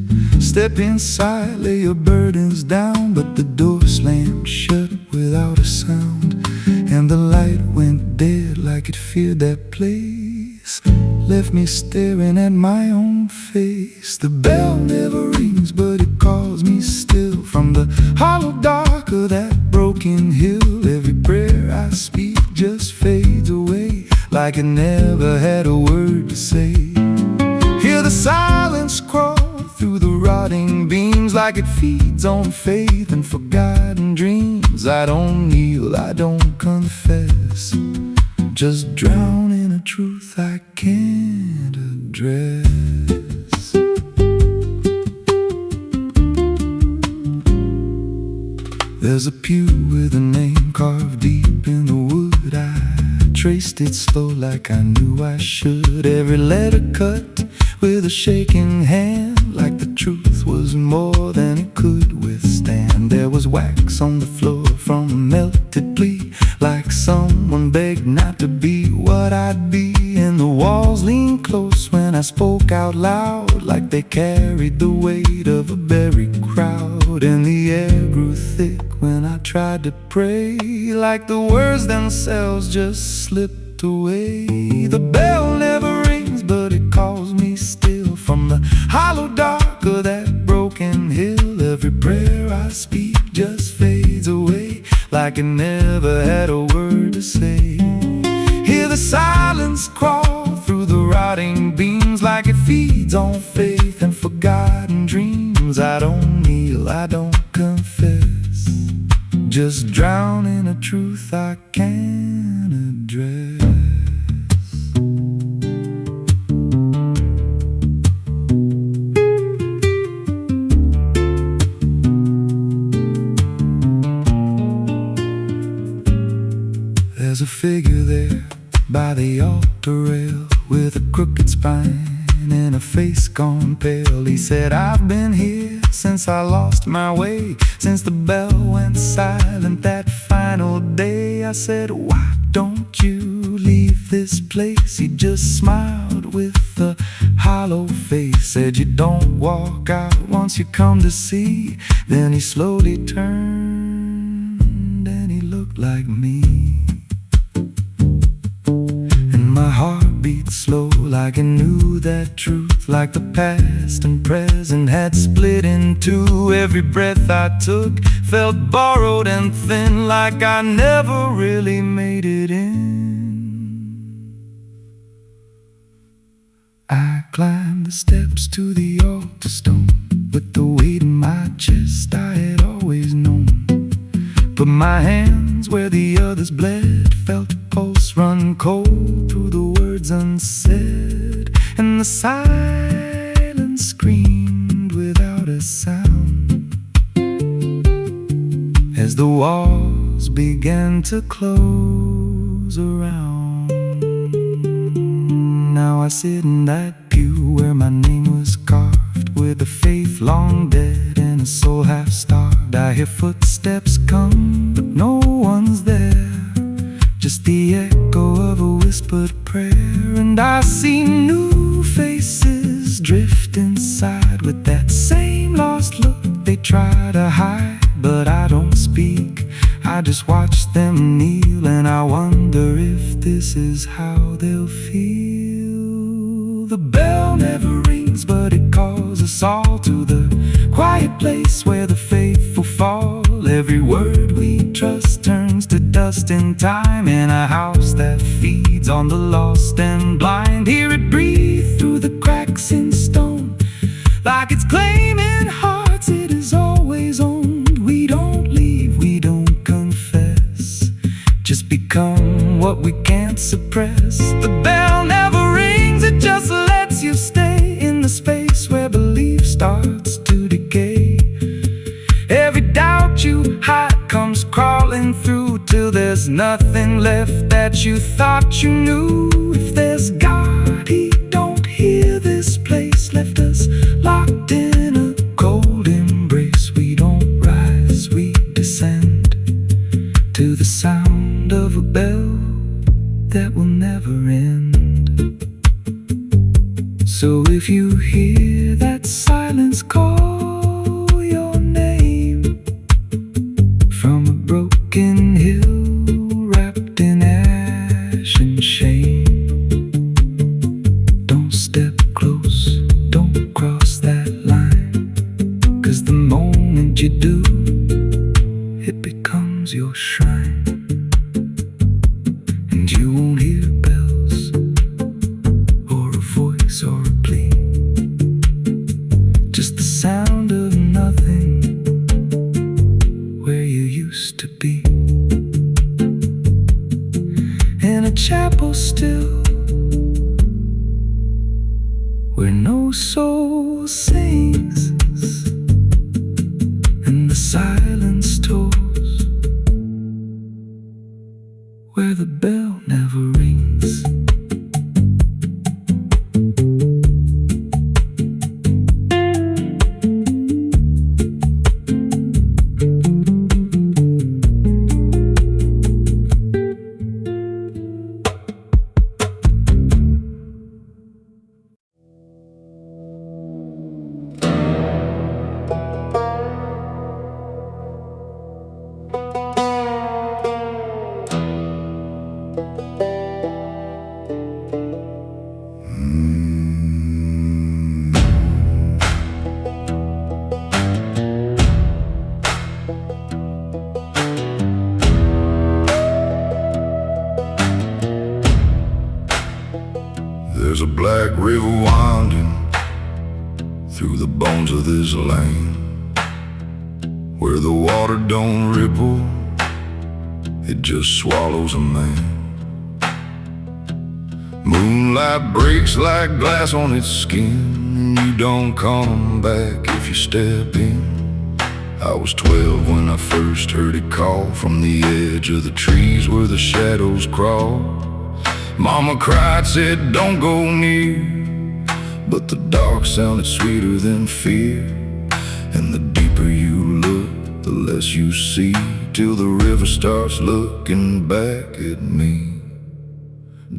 step inside, lay your burdens down. But the door slammed shut without a sound, and the light went dead like it feared that place. Left me staring at my own face. The bell never rings, but it calls me still. From the hollow dark of that broken hill, every prayer I speak just fades away, like it never had a word to say. Hear the silence crawl through the rotting beams, like it feeds on faith and forgotten dreams. I don't kneel, I don't confess, just drown in a truth I can't address. There's a pew with a name carved deep in the wood. I traced it slow like I knew I should. Every letter cut with a shaking hand, like the truth was more than it could withstand. There was wax on the floor from a melted plea, like someone begged not to be what I'd be. And the walls leaned close when I spoke out loud, like they carried the weight of a buried crowd. And the air grew thick when I tried to pray, like the words themselves just slipped away. The bell never rings, but it calls me still. From the hollow dark of that broken hill, every prayer I speak just fades away, like it never had a word to say. Hear the silence crawl through the rotting beams, like it feeds on faith and forgotten dreams. I don't kneel, I don't confess, just drown in a truth I can't address. There's a figure there by the altar rail, with a crooked spine and a face gone pale. He said, I've been here since I lost my way, since the bell went silent that final day. I said, why don't you leave this place. He just smiled with a hollow face, said you don't walk out once you come to see. Then he slowly turned and he looked like me. And my heart beat slow, like it knew that truth, like the past and present had split in two. Every breath I took felt borrowed and thin, like I never really made it in. I climbed the steps to the altar stone with the weight in my chest I had always known. Put my hands where the others bled, felt a pulse run cold through the words unsaid, and the silence screamed without a sound as the walls began to close around. Now I sit in that pew where my name was carved, with a faith long dead and a soul half starved. I hear footsteps come, but no one's there, just the echo of a whispered prayer. And I see new faces drift inside with that same lost look they try to hide. But I don't speak, I just watch them kneel, and I wonder if this is how they'll feel. The bell never rings, but it calls us all to the quiet place where the faithful fall. Every word we trust turns to dust in time, in a house that feeds on the lost and blind. Hear it breathe through the cracks in stone, like it's claiming hearts it is always owned. We don't leave, we don't confess, just become what we can't suppress. The bell never rings, it just lets you stay in the space where belief starts to decay. Every doubt you hide comes crawling through, till there's nothing left that you thought you knew. If there's God, He don't hear this place, left us locked in a cold embrace. We don't rise, we descend to the sound of a bell that will never end. So if you hear that silence call your name from a broken hill wrapped in ash and shame, don't step close, don't cross that line, 'cause the moment you do, it becomes your shrine. And you won't hear bells or a voice or a plea, just the sound of nothing where you used to be. In a chapel still, where no soul sings and the silence tolls, where the bell never rings. There's a black river winding through the bones of this land, where the water don't ripple, it just swallows a man. Moonlight breaks like glass on its skin, and you don't come back if you step in. I was 12 when I first heard it call from the edge of the trees where the shadows crawl. Mama cried, said don't go near, but the dark sounded sweeter than fear. And the deeper you look, the less you see, till the river starts looking back at me.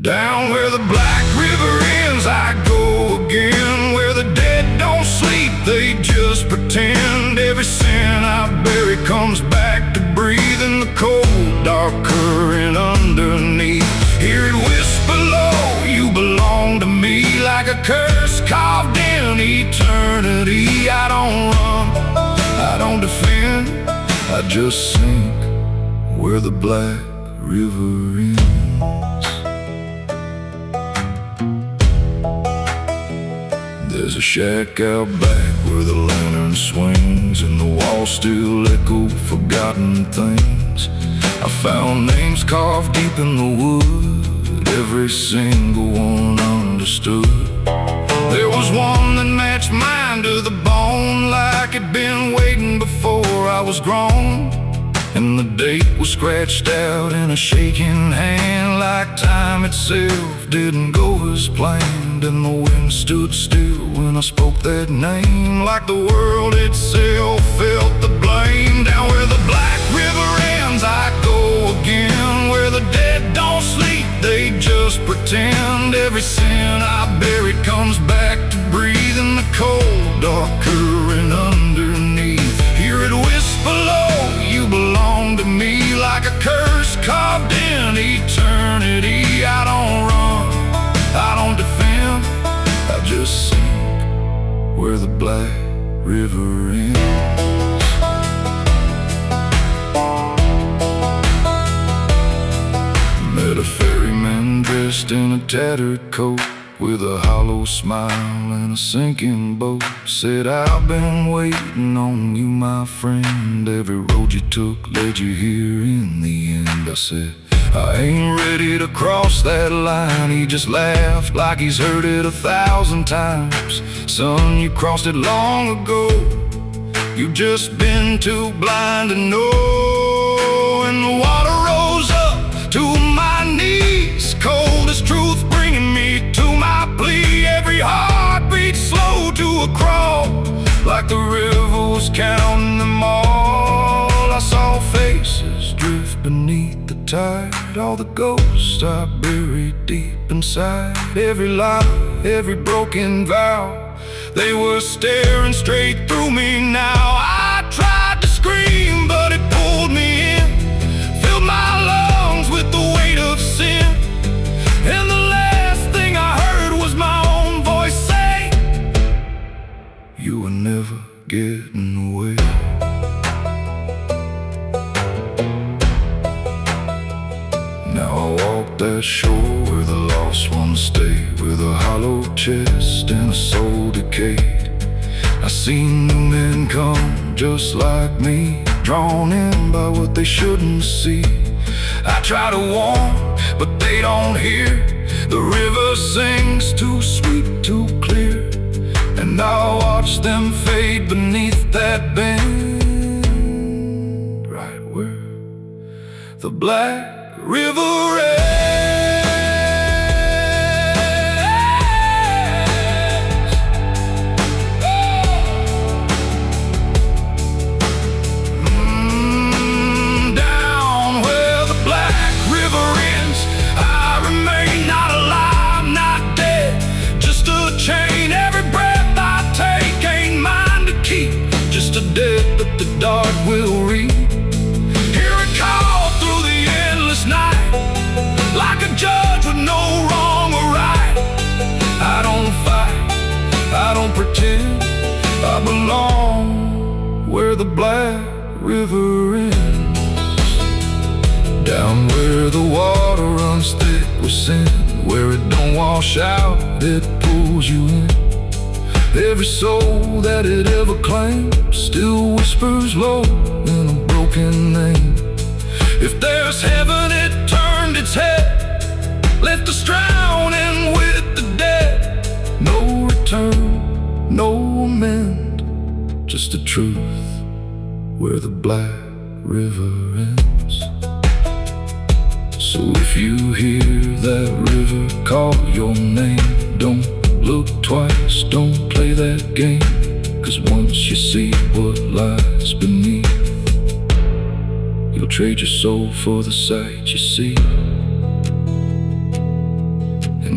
Down where the Black River ends, I go again. Where the dead don't sleep, they just pretend. Every sin I bury comes back to breathe in the cold, dark current underneath. Hear it whisper low, you belong to me, like a curse carved in eternity. I don't run, I don't defend, I just sink where the Black River ends. There's a shack out back where the lantern swings, and the walls still echo forgotten things. I found names carved deep in the wood, every single one understood. There was one that matched mine to the bone, like it'd been waiting before I was grown. And the date was scratched out in a shaking hand, like time itself didn't go as planned. And the wind stood still when I spoke that name, like the world itself felt the blame. Down where the Black River ends, I go again. Where the dead don't sleep, they just pretend. Every sin I buried comes back to breathe in the cold, dark current underneath. Hear it whisper low, you belong to me, like a curse carved in eternity. I don't run, I don't defend, I just sink where the Black River ends. Met a ferryman dressed in a tattered coat, with a hollow smile and a sinking boat. Said, I've been waiting on you, my friend. Every road you took led you here in the end. I said, I ain't ready to cross that line. He just laughed like he's heard it 1,000 times. Son, you crossed it long ago. You've just been too blind to know. And the water rose up to my knees, cold as truth bringing me to my plea. Every heartbeat slow to a crawl, like the river was counting them all. I saw faces drift beneath the tide, all the ghosts I buried deep inside. Every lie, every broken vow, they were staring straight through me now. I tried to scream, but it pulled me in, filled my lungs with the weight of sin. And the last thing I heard was my own voice say, you were never getting away. Now I walk that shore where the lost ones stay, with a hollow chest and a soul decayed. I seen new men come just like me, drawn in by what they shouldn't see. I try to warn, but they don't hear. The river sings too sweet, too clear, and I watch them fade beneath that bend, right where the Black River ends. Down where the Black River ends, I remain not alive, not dead, just a chain. Every breath I take ain't mine to keep, just a debt that the dark will reap. Hear it call through the endless night, like a judge with no wrong or right. I don't fight, I don't pretend, I belong where the Black River ends. Down where the water runs thick with sin, where it don't wash out, it pulls you in. Every soul that it ever claimed still whispers low in a broken name. If there's heaven, it turned its head, left us drowning with the dead. No return, no amend, just the truth where the Black River ends. So if you hear that river call your name, don't look twice, don't play that game. 'Cause once you see what lies beneath, you'll trade your soul for the sight you see.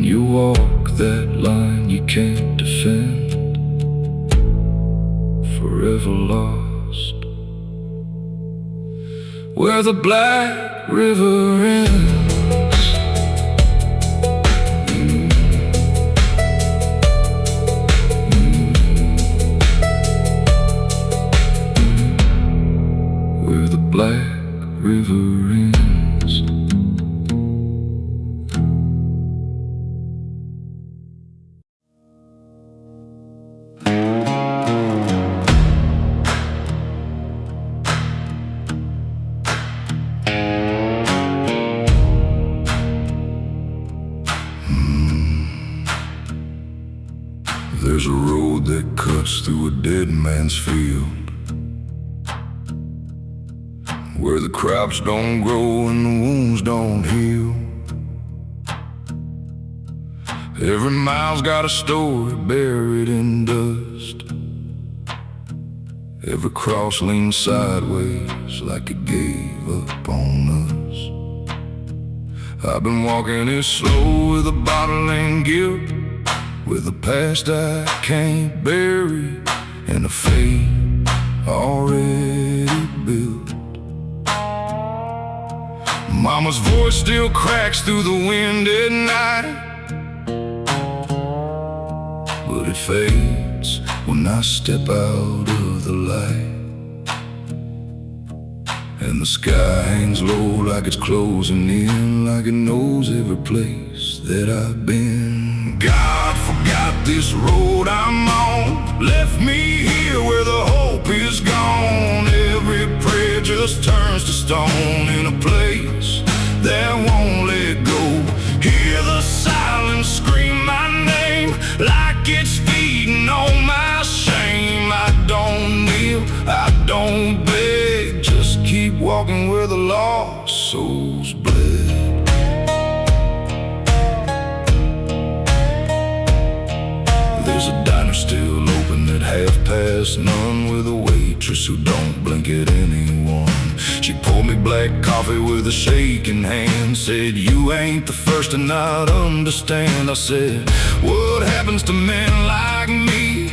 When you walk that line you can't defend, forever lost where the Black River ends. Where the Black River ends. There's a road that cuts through a dead man's field, where the crops don't grow and the wounds don't heal. Every mile's got a story buried in dust. Every cross leans sideways like it gave up on us. I've been walking it slow with a bottle and guilt, with a past I can't bury and a fate already built. Mama's voice still cracks through the wind at night, but it fades when I step out of the light. And the sky hangs low like it's closing in, like it knows every place that I've been. God forgot this road I'm on, left me here where the hope is gone. Every prayer just turns to stone in a place that won't let go. Hear the silence scream my name like it's feeding on my shame. I don't kneel, I don't beg, just keep walking where the lost souls bled. There's a diner still open at none, with a waitress who don't blink at anyone. She poured me black coffee with a shaking hand, said, "You ain't the first to not understand." I said, "What happens to men like me?"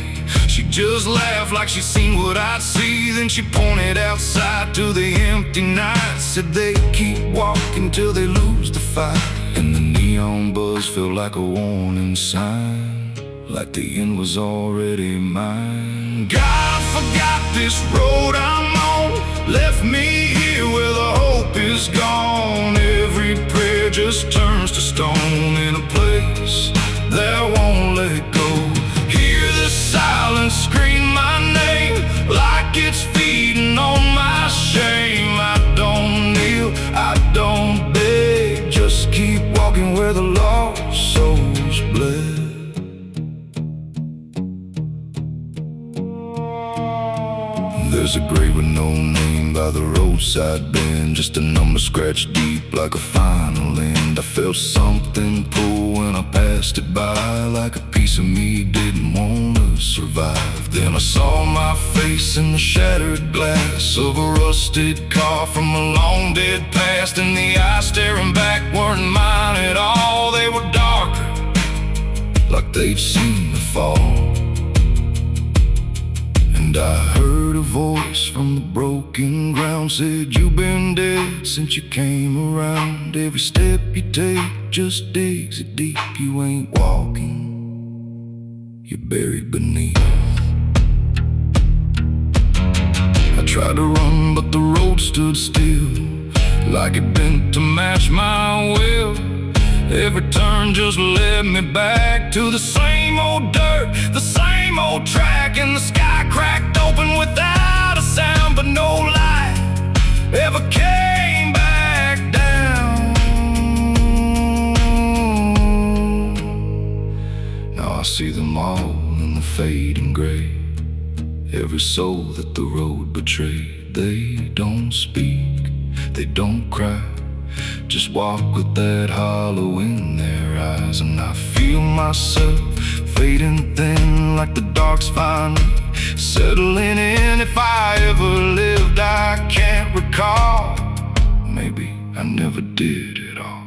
She just laughed like she seen what I'd see. Then she pointed outside to the empty night, said they keep walking till they lose the fight. And the neon buzz felt like a warning sign, like the end was already mine. God forgot this road I'm on, left me here where the hope is gone. Every prayer just turns to stone in a place that won't let go. Hear the silence scream my name like it's feeding on my shame. I don't kneel, I don't beg, just keep walking where the lost souls bled. There's a grave with no name by the roadside bend, just a number scratched deep like a final end. I felt something pull when I passed it by, like a piece of me didn't want to survive. Then I saw my face in the shattered glass of a rusted car from a long dead past, and the eyes staring back weren't mine at all. They were darker, like they'd seen me fall. And I heard a voice from the broken ground, said, "You've been dead since you came around. Every step you take just digs it deep. You ain't walking, you're buried beneath." I tried to run, but the road stood still, like it bent to match my will. Every turn just led me back to the same old dirt, the same old track, and the sky cracked open without a sound, but no light ever came back down. Now I see them all in the fading gray, every soul that the road betrayed. They don't speak, they don't cry, just walk with that hollow in their eyes. And I feel myself fading thin, like the dark's finally settling in. If I ever lived, I can't recall. Maybe I never did at all.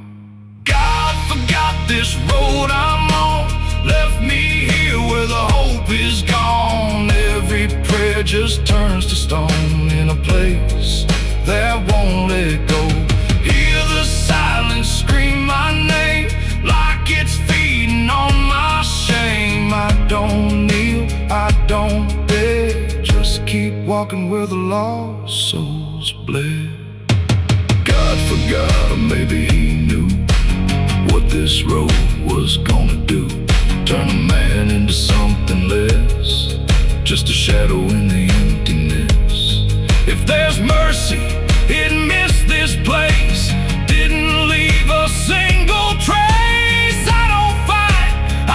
God forgot this road I'm on left me here where the hope is gone. Every prayer just turns to stone in a place that won't let go. Hear the silence scream my name like it's feeding on my shame. I don't kneel, I don't beg, just keep walking where the lost souls bled. God forgot, or maybe he knew what this road was gonna do. Turn a man into something less, just a shadow in the emptiness. If there's mercy, it missed this place, didn't leave a single trace. I don't fight,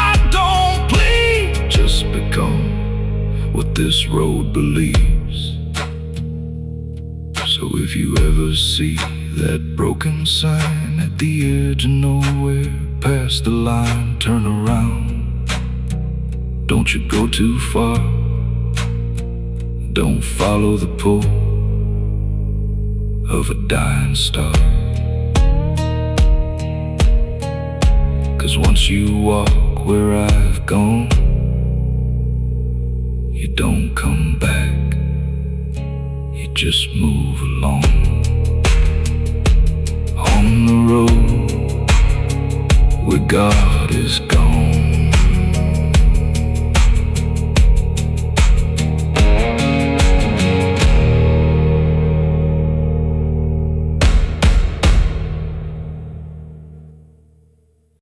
I don't plead, just become what this road believes. So if you ever see that broken sign at the edge of nowhere, past the line, turn around. Don't you go too far, don't follow the pull of a dying star. 'Cause once you walk where I've gone, you don't come back, you just move along. On the road where God is gone.